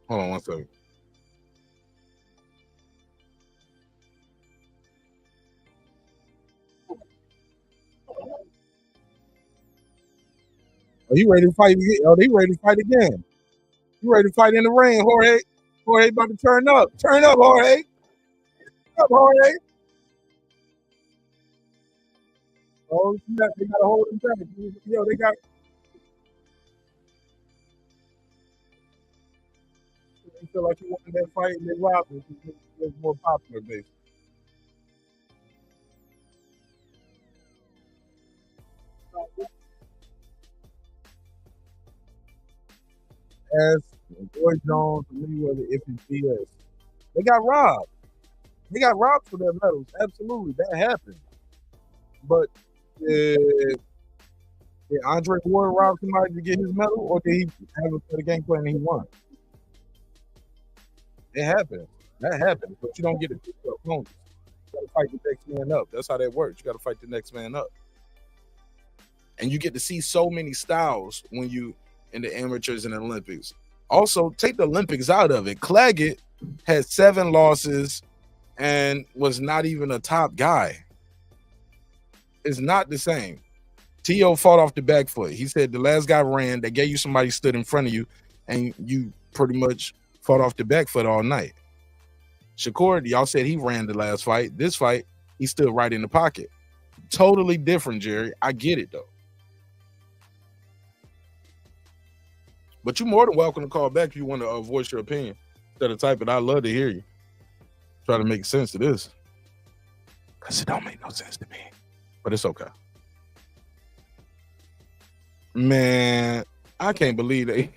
Hold on one second. Are you ready to fight again? Oh, they ready to fight again. You ready to fight in the ring, Jorge? Jorge about to turn up. Turn up, Jorge. Turn up, Jorge. Oh, snap. They got to hold him back. Yo, they got. They feel like he wanted that fight and they robbed him. It was more popular, basically. As Roy Jones, Mayweather, if it's Diaz, they got robbed. They got robbed for their medals. Absolutely, that happened. But did Andre Ward rob somebody to get his medal, or did he have a game plan and he won? It happened. That happens, but you don't get to pick your opponents. You got to fight the next man up. That's how that works. You got to fight the next man up. And you get to see so many styles when you in the amateurs and the Olympics. Also, take the Olympics out of it. Claggett had 7 losses and was not even a top guy. It's not the same. T.O. fought off the back foot. He said the last guy ran, they gave you somebody stood in front of you, and you pretty much fought off the back foot all night. Shakur, y'all said he ran the last fight. This fight, he stood right in the pocket. Totally different, Jerry. I get it, though. But you're more than welcome to call back if you want to voice your opinion. Instead of typing, I'd love to hear you. Try to make sense of this. Because it don't make no sense to me. But it's okay. Man, I can't believe it.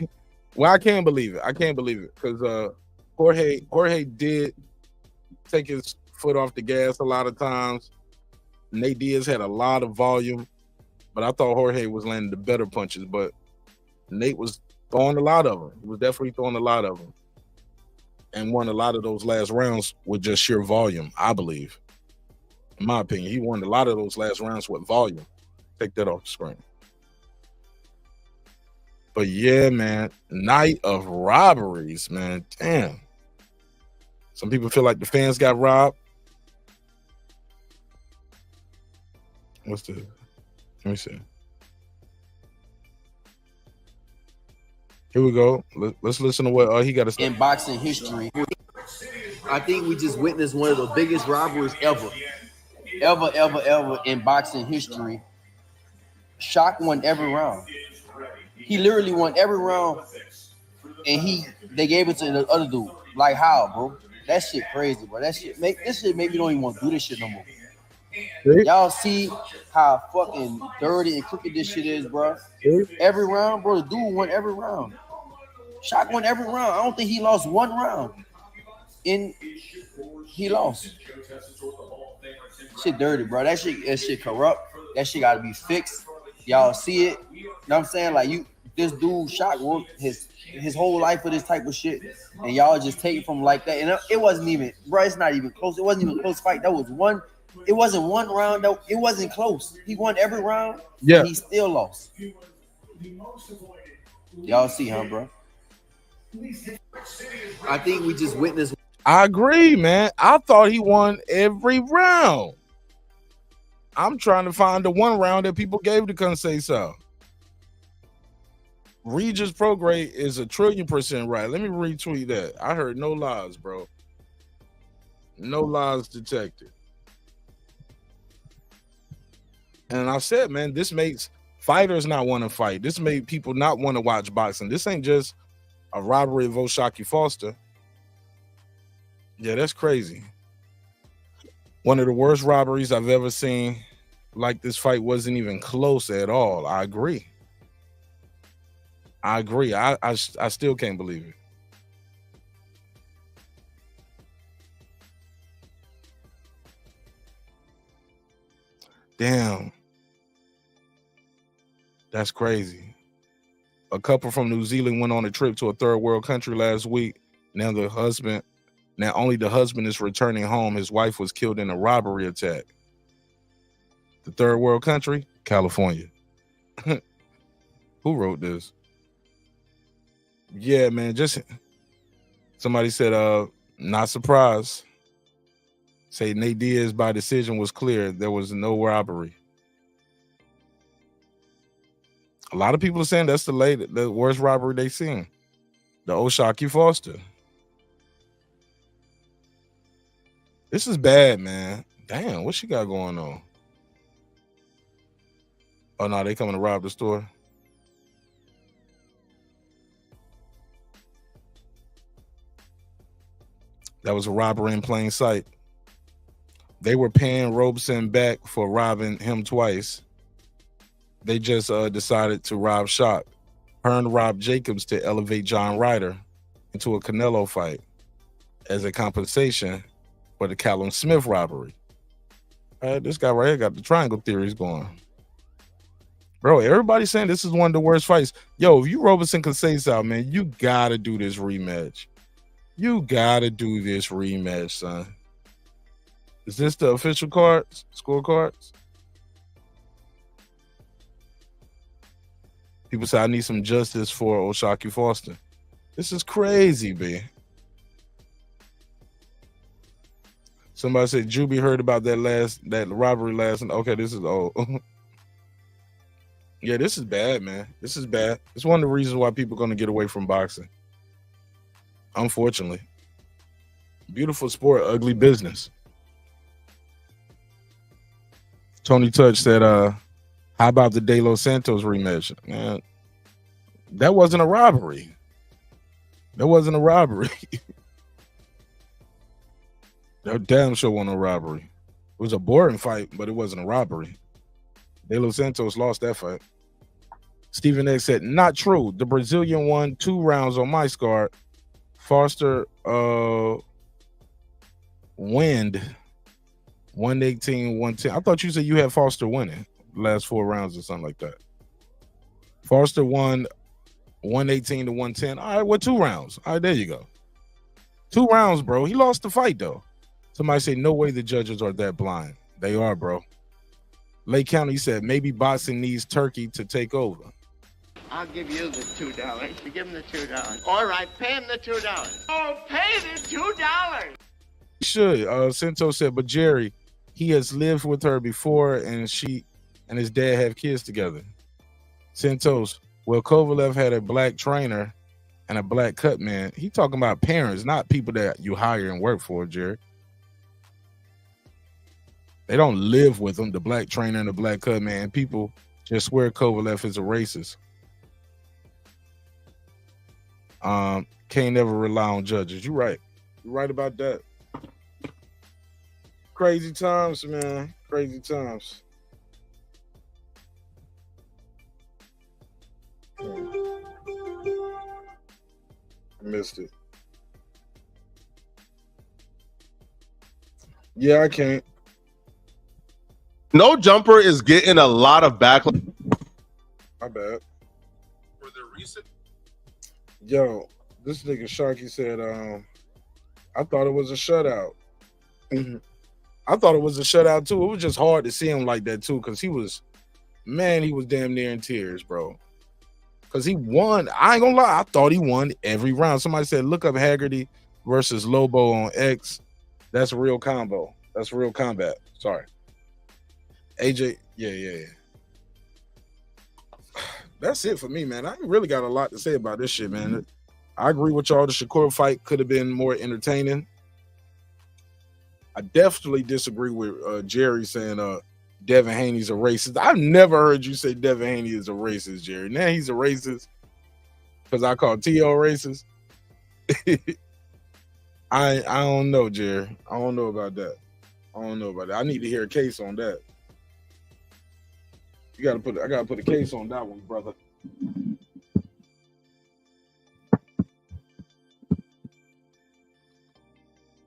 Well, I can't believe it. I can't believe it. Because Jorge did take his foot off the gas a lot of times. Nate Diaz had a lot of volume. But I thought Jorge was landing the better punches. But Nate was throwing a lot of them. He was definitely throwing a lot of them. And won a lot of those last rounds with just sheer volume, I believe. In my opinion, he won a lot of those last rounds with volume. Take that off the screen. But yeah, man, night of robberies, man. Damn. Some people feel like the fans got robbed. What's the? Let me see. Here we go. Let's listen to what he got to say. In boxing history, I think we just witnessed one of the biggest robberies ever in boxing history. Shock won every round. He literally won every round, and they gave it to the other dude. Like how, bro? That shit crazy, bro. This shit make me don't even want to do this shit no more. Y'all see how fucking dirty and crooked this shit is, bro? Every round, bro. The dude won every round. Shock won every round. I don't think he lost one round. He lost. Shit dirty, bro. That shit corrupt. That shit gotta be fixed. Y'all see it? You know what I'm saying? Like this dude Shock worked his whole life for this type of shit, and y'all just take it from like that. And it wasn't even, bro. It's not even close. It wasn't even a close fight. That was one. It wasn't one round though. It wasn't close. He won every round. Yeah. And he still lost. Y'all see, huh, bro? I think we just witnessed. I agree, man. I thought he won every round. I'm trying to find the one round that people gave to Conceição. Regis Prograde is 1,000,000,000% right. Let me retweet that. I heard no lies, bro. No lies detected. And I said, man, this makes fighters not want to fight. This made people not want to watch boxing. This ain't just a robbery of O'Shaquie Foster. Yeah, that's crazy. One of the worst robberies I've ever seen. Like this fight wasn't even close at all. I agree. I still can't believe it. Damn. That's crazy. A couple from New Zealand went on a trip to a third world country last week. Now only the husband is returning home. His wife was killed in a robbery attack. The third world country, California. Who wrote this? Yeah, man, just somebody said, not surprised. Say Nate Diaz by decision was clear. There was no robbery. A lot of people are saying that's the worst robbery they've seen. The O'Shaquie Foster. This is bad, man. Damn, what she got going on? Oh, no, they coming to rob the store. That was a robbery in plain sight. They were paying Robeson back for robbing him twice. they just decided to rob Shock. Hearn robbed Jacobs to elevate John Ryder into a Canelo fight as a compensation for the Callum Smith robbery. This guy right here got the triangle theories going. Bro, everybody's saying this is one of the worst fights. Yo, if you Robertson Conceição, man, you gotta do this rematch. You gotta do this rematch, son. Is this the official cards, scorecards? People say I need some justice for O'Shaquie Foster. This is crazy, B. Somebody said Juby heard about that robbery last night. Okay, this is old. Yeah, this is bad, man. This is bad. It's one of the reasons why people are going to get away from boxing. Unfortunately. Beautiful sport, ugly business. Tony Touch said, how about the De Los Santos rematch? Man, that wasn't a robbery. That wasn't a robbery. That damn sure wasn't a robbery. It was a boring fight, but it wasn't a robbery. De Los Santos lost that fight. Stephen X said, not true. The Brazilian won 2 rounds on my scar. Foster winned 118, 110. I thought you said you had Foster winning the last 4 rounds or something like that. Foster won 118 to 110. All right, well, 2 rounds. All right, there you go. 2 rounds, bro. He lost the fight, though. Somebody say, no way the judges are that blind. They are, bro. Lake County said, maybe boxing needs Turkey to take over. I'll give you the $2. You give him the $2. All right, pay him the $2. Oh, pay the $2. Should. Cento said, but Jerry, he has lived with her before, and she and his dad have kids together. Centos, well, Kovalev had a black trainer and a black cut man. He talking about parents, not people that you hire and work for, Jerry. They don't live with them, the black trainer and the black cut man. People just swear Kovalev is a racist. Can't never rely on judges. You're right. You're right about that. Crazy times, man. Crazy times. I missed it. Yeah, I can't. No Jumper is getting a lot of backlash. My bad. For the recent. Yo, this nigga Sharky said, I thought it was a shutout. I thought it was a shutout too. It was just hard to see him like that too, because he was damn near in tears, bro. Because he won. I ain't gonna lie, I thought he won every round. Somebody said, look up Haggerty versus Lobo on X. That's a real combo. That's real combat. Sorry. AJ, yeah. That's it for me, man. I ain't really got a lot to say about this shit, man. I agree with y'all. The Shakur fight could have been more entertaining. I definitely disagree with Jerry saying Devin Haney's a racist. I've never heard you say Devin Haney is a racist, Jerry. Now he's a racist because I call T.O. racist. I don't know, Jerry. I don't know about that. I need to hear a case on that. I gotta put a case on that one, brother.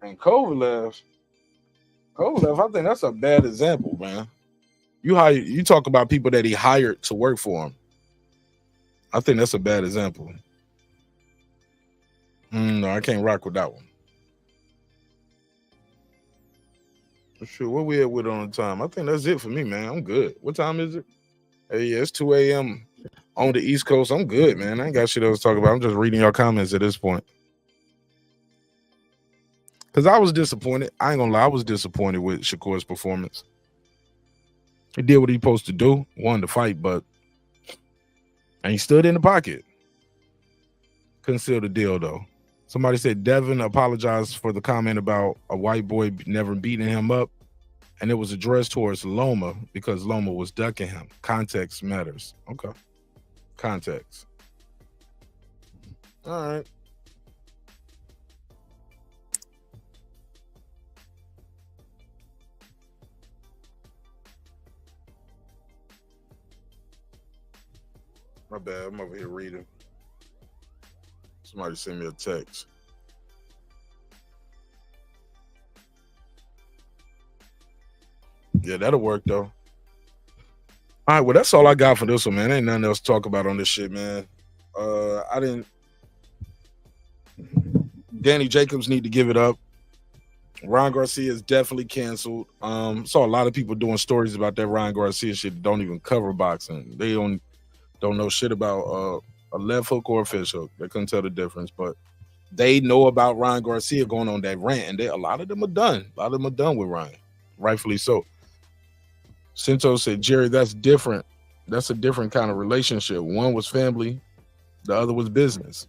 And Kovalev, I think that's a bad example, man. You talk about people that he hired to work for him. I think that's a bad example. No, I can't rock with that one. Sure, what we at with on the time? I think that's it for me, man. I'm good. What time is it? Hey, yeah, it's 2 a.m. on the East Coast. I'm good, man. I ain't got shit else to talk about. I'm just reading your comments at this point. Because I was disappointed. I ain't gonna lie, I was disappointed with Shakur's performance. He did what he supposed to do, won the fight, and he stood in the pocket. Couldn't seal the deal, though. Somebody said Devin apologized for the comment about a white boy never beating him up, and it was addressed towards Loma because Loma was ducking him. Context matters. Okay. Context. All right. My bad. I'm over here reading. Somebody sent me a text. Yeah, that'll work though. All right, well, that's all I got for this one, man. Ain't nothing else to talk about on this shit, man. Danny Jacobs need to give it up. Ryan Garcia is definitely canceled. Saw a lot of people doing stories about that Ryan Garcia shit. Don't even cover boxing. They don't know shit about a left hook or a fish hook. They couldn't tell the difference, but they know about Ryan Garcia going on that rant, and a lot of them are done. A lot of them are done with Ryan, rightfully so. Cinto said, Jerry, that's different. That's a different kind of relationship. One was family, the other was business.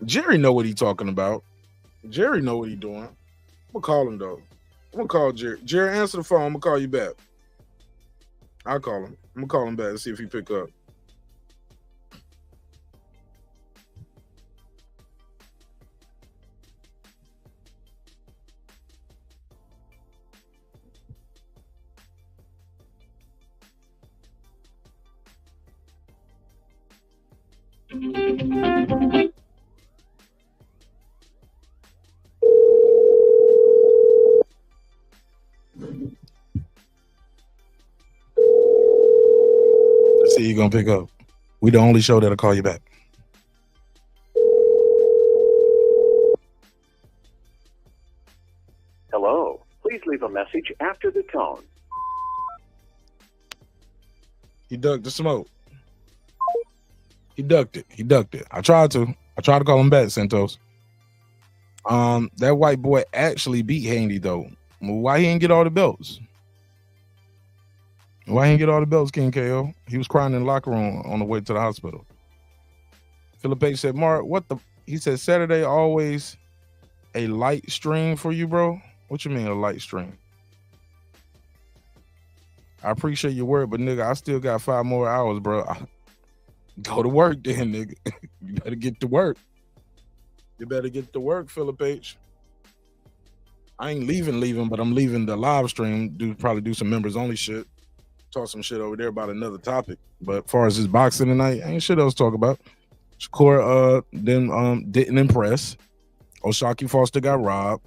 Jerry know what he talking about. Jerry know what he doing. I'm gonna call him though. I'm gonna call Jerry. Jerry, answer the phone. I'm gonna call you back. I'll call him. I'm gonna call him back and see if he pick up. Let's see, you gonna pick up. We the only show that'll call you back. Hello. Please leave a message after the tone. He ducked the smoke. He ducked it. I tried to call him back, Santos. That white boy actually beat Haney though. Why he didn't get all the belts? King KO? He was crying in the locker room on the way to the hospital. Philip H said, Mark, he said Saturday always a light stream for you, bro? What you mean a light stream? I appreciate your word, but nigga, I still got 5 more hours, bro. Go to work then, nigga. You better get to work. Philip H. I ain't leaving, but I'm leaving the live stream. Probably do some members only shit. Talk some shit over there about another topic. But as far as this boxing tonight, ain't shit else to talk about. Shakur didn't impress. O'Shaquie Foster got robbed.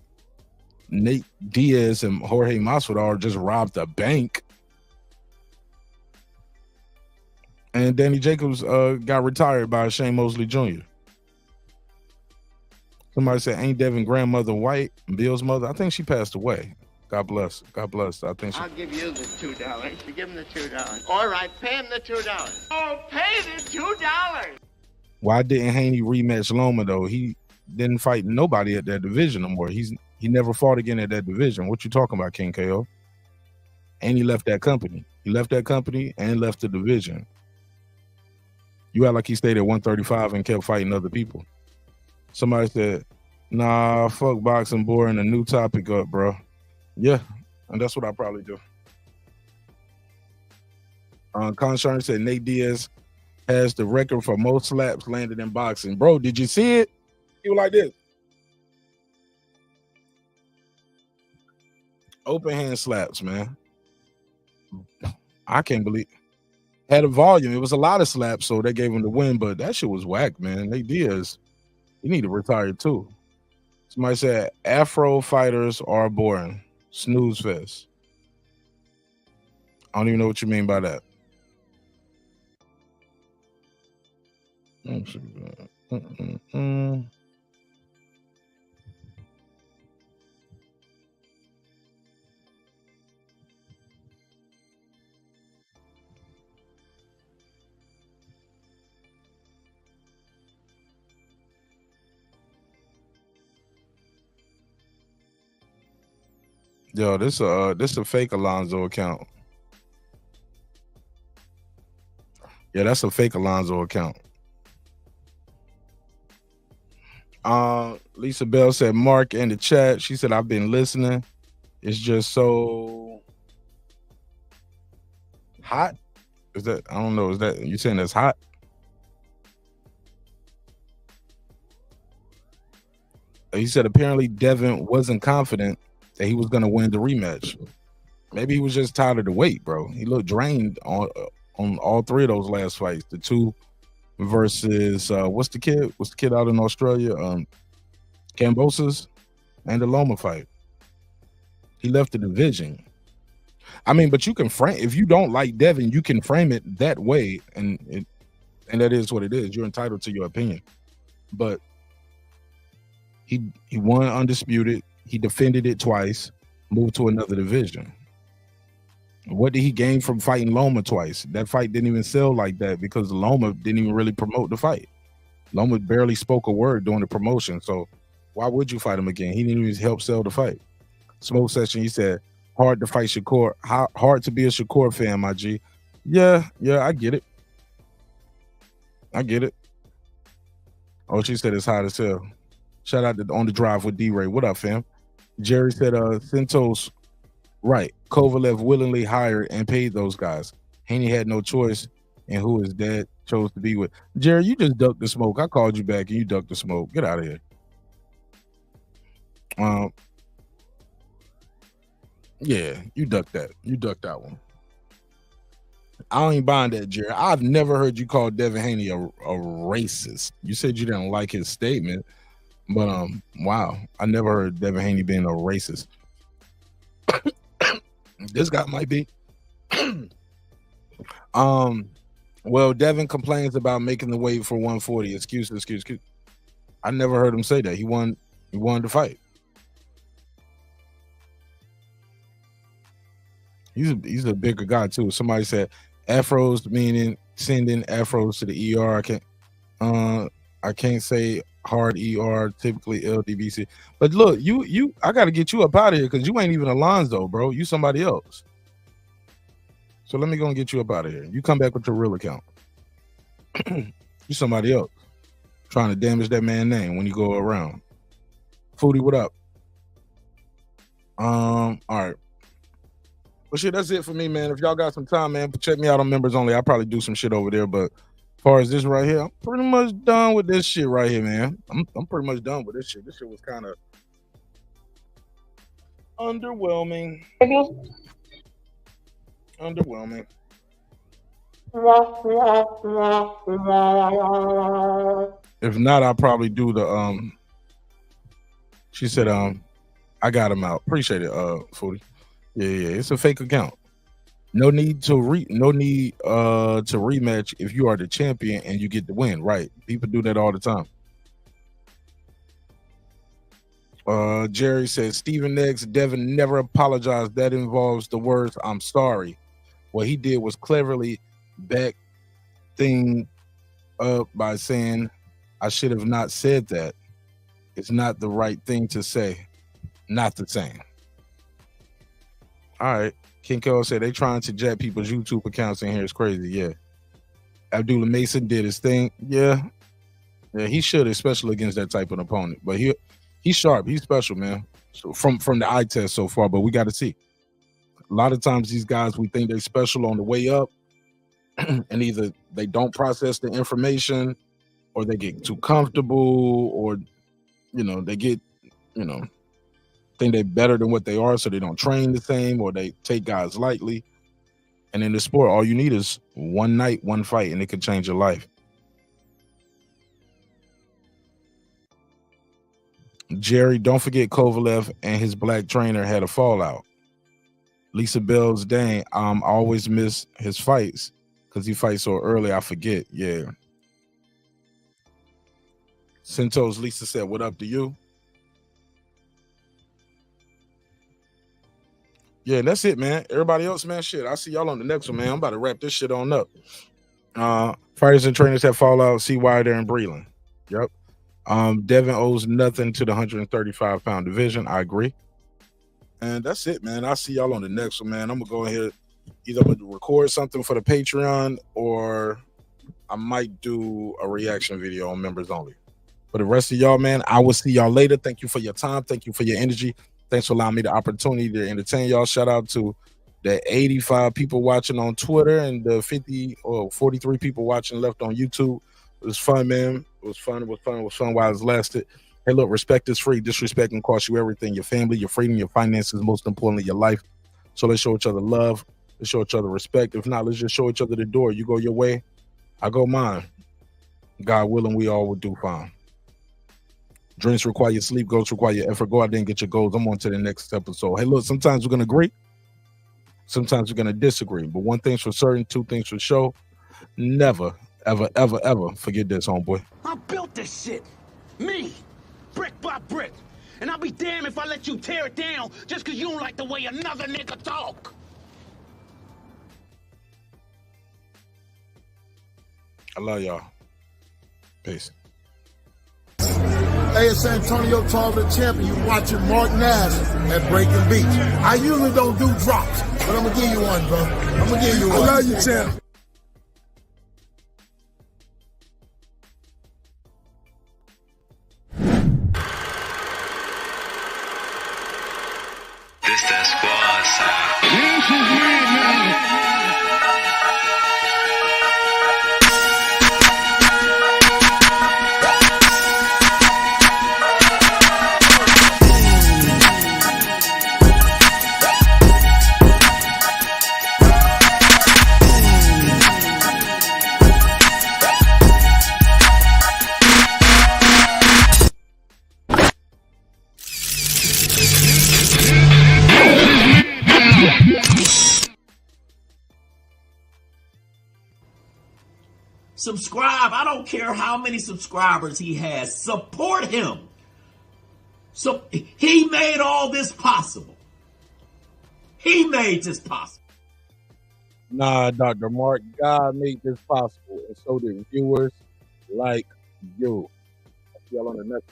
Nate Diaz and Jorge Masvidal just robbed the bank. And Danny Jacobs got retired by Shane Mosley Jr. Somebody said, ain't Devin grandmother white? Bill's mother? I think she passed away. God bless. I think I'll give you the $2. You give him the $2. All right, pay him the $2. Oh, pay the $2. Why didn't Haney rematch Loma though? He didn't fight nobody at that division no more. He never fought again at that division. What you talking about, King KO? And he left that company. And left the division. You act like he stayed at 135 and kept fighting other people. Somebody said, nah, fuck boxing, boring, a new topic up, bro. Yeah, and that's what I probably do. Conshine said Nate Diaz has the record for most slaps landed in boxing. Bro, did you see it? He was like this. Open hand slaps, man. I can't believe had a volume. It was a lot of slaps, so they gave him the win, but that shit was whack, man. Nate Diaz, he need to retire too. Somebody said Afro fighters are boring. Snooze fest. I don't even know what you mean by that. Yo, this a fake Alonzo account. Yeah, that's a fake Alonzo account. Lisa Bell said Mark in the chat. She said I've been listening. It's just so hot. Is that I don't know. Is that you saying that's hot? He said apparently Devin wasn't confident that he was going to win the rematch. Maybe he was just tired of the wait, bro. He looked drained on all 3 of those last fights. The 2 versus what's the kid out in Australia? Cambosis, and the Loma fight. He left the division. I mean, but you can frame, if you don't like Devin, you can frame it that way, and that is what it is. You're entitled to your opinion. But he won undisputed. He defended it twice, moved to another division. What did he gain from fighting Loma twice? That fight didn't even sell like that because Loma didn't even really promote the fight. Loma barely spoke a word during the promotion, so why would you fight him again? He didn't even help sell the fight. Smoke Session, he said, hard to fight Shakur. Hard to be a Shakur fan, my G. Yeah, I get it. Oh, she said it's hot as hell. Shout out to On the Drive with D-Ray. What up, fam? Jerry said, Santos, right. Kovalev willingly hired and paid those guys. Haney had no choice in who his dad chose to be with. Jerry, you just ducked the smoke. I called you back and you ducked the smoke. Get out of here. Yeah, you ducked that. You ducked that one. I ain't buying that, Jerry. I've never heard you call Devin Haney a racist. You said you didn't like his statement, but wow, I never heard Devin Haney being a racist. This guy might be. Well, Devin complains about making the weight for 140. Excuse. I never heard him say that. He wanted to fight. He's a bigger guy too. Somebody said afros, meaning sending afros to the ER. I can't say hard ER, typically LDBC. But look, you I gotta get you up out of here because you ain't even Alonzo, bro. You somebody else. So let me go and get you up out of here. You come back with your real account. You somebody else. Trying to damage that man's name when you go around. Foodie, what up? All right. Well, shit, that's it for me, man. If y'all got some time, man, check me out on members only. I'll probably do some shit over there. But as far as this right here, I'm pretty much done with this shit right here, man. I'm pretty much done with this shit. This shit was kind of underwhelming. Underwhelming. If not, I'll probably do the she said I got him out. Appreciate it, Foodie. Yeah, it's a fake account. No need to rematch if you are the champion and you get the win. Right. People do that all the time. Jerry says Stephen X, Devin never apologized. That involves the words "I'm sorry." What he did was cleverly back thing up by saying, "I should have not said that. It's not the right thing to say." Not the same. All right. King Cole said they trying to jet people's YouTube accounts in here. It's crazy. Yeah. Abdullah Mason did his thing. Yeah, he should, especially against that type of opponent. But he's sharp. He's special, man. So from the eye test so far, but we got to see. A lot of times these guys, we think they're special on the way up, and either they don't process the information, or they get too comfortable, or they get think they're better than what they are, so they don't train the same, or they take guys lightly. And in the sport, all you need is one night, one fight, and it can change your life. Jerry, don't forget Kovalev and his black trainer had a fallout. Lisa Bell's dang, I always miss his fights because he fights so early, I forget. Yeah. Santos, Lisa said, what up to you? Yeah, that's it, man. Everybody else, man, shit. I'll see y'all on the next one, man. I'm about to wrap this shit on up. Fighters and trainers have fallout. See Wilder and Breland. Yep. Devin owes nothing to the 135-pound division. I agree. And that's it, man. I'll see y'all on the next one, man. I'm going to go ahead. Either I'm going to record something for the Patreon, or I might do a reaction video on members only. For the rest of y'all, man, I will see y'all later. Thank you for your time. Thank you for your energy. Thanks for allowing me the opportunity to entertain y'all. Shout out to the 85 people watching on Twitter and the 43 people watching left on YouTube. It was fun, man. It was fun while it lasted. Hey, look, respect is free. Disrespect can cost you everything. Your family, your freedom, your finances, most importantly, your life. So let's show each other love. Let's show each other respect. If not, let's just show each other the door. You go your way, I go mine. God willing, we all will do fine. Dreams require sleep, goals require effort. Go out there and get your goals. I'm on to the next episode. Hey, look, sometimes we're going to agree. Sometimes we're going to disagree. But one thing's for certain, two things for sure. Never, ever, ever, ever forget this, homeboy. I built this shit. Me. Brick by brick. And I'll be damned if I let you tear it down just because you don't like the way another nigga talk. I love y'all. Peace. Hey, it's Antonio Tarver, the champion. You watching Mark Nash at Breaking Beach. I usually don't do drops, but I'm gonna give you one, bro. I'm gonna give you one. I love you, champ. This that squad side. This is me, man. Subscribe. I don't care how many subscribers he has. Support him. So he made all this possible. He made this possible. Nah, Dr. Mark, God made this possible, and so did viewers like you. I'll see y'all on the next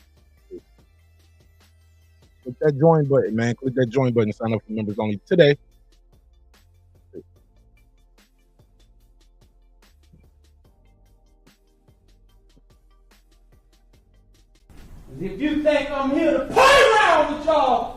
one. Click that join button, man. Click that join button. Sign up for members only today. If you think I'm here to play around with y'all,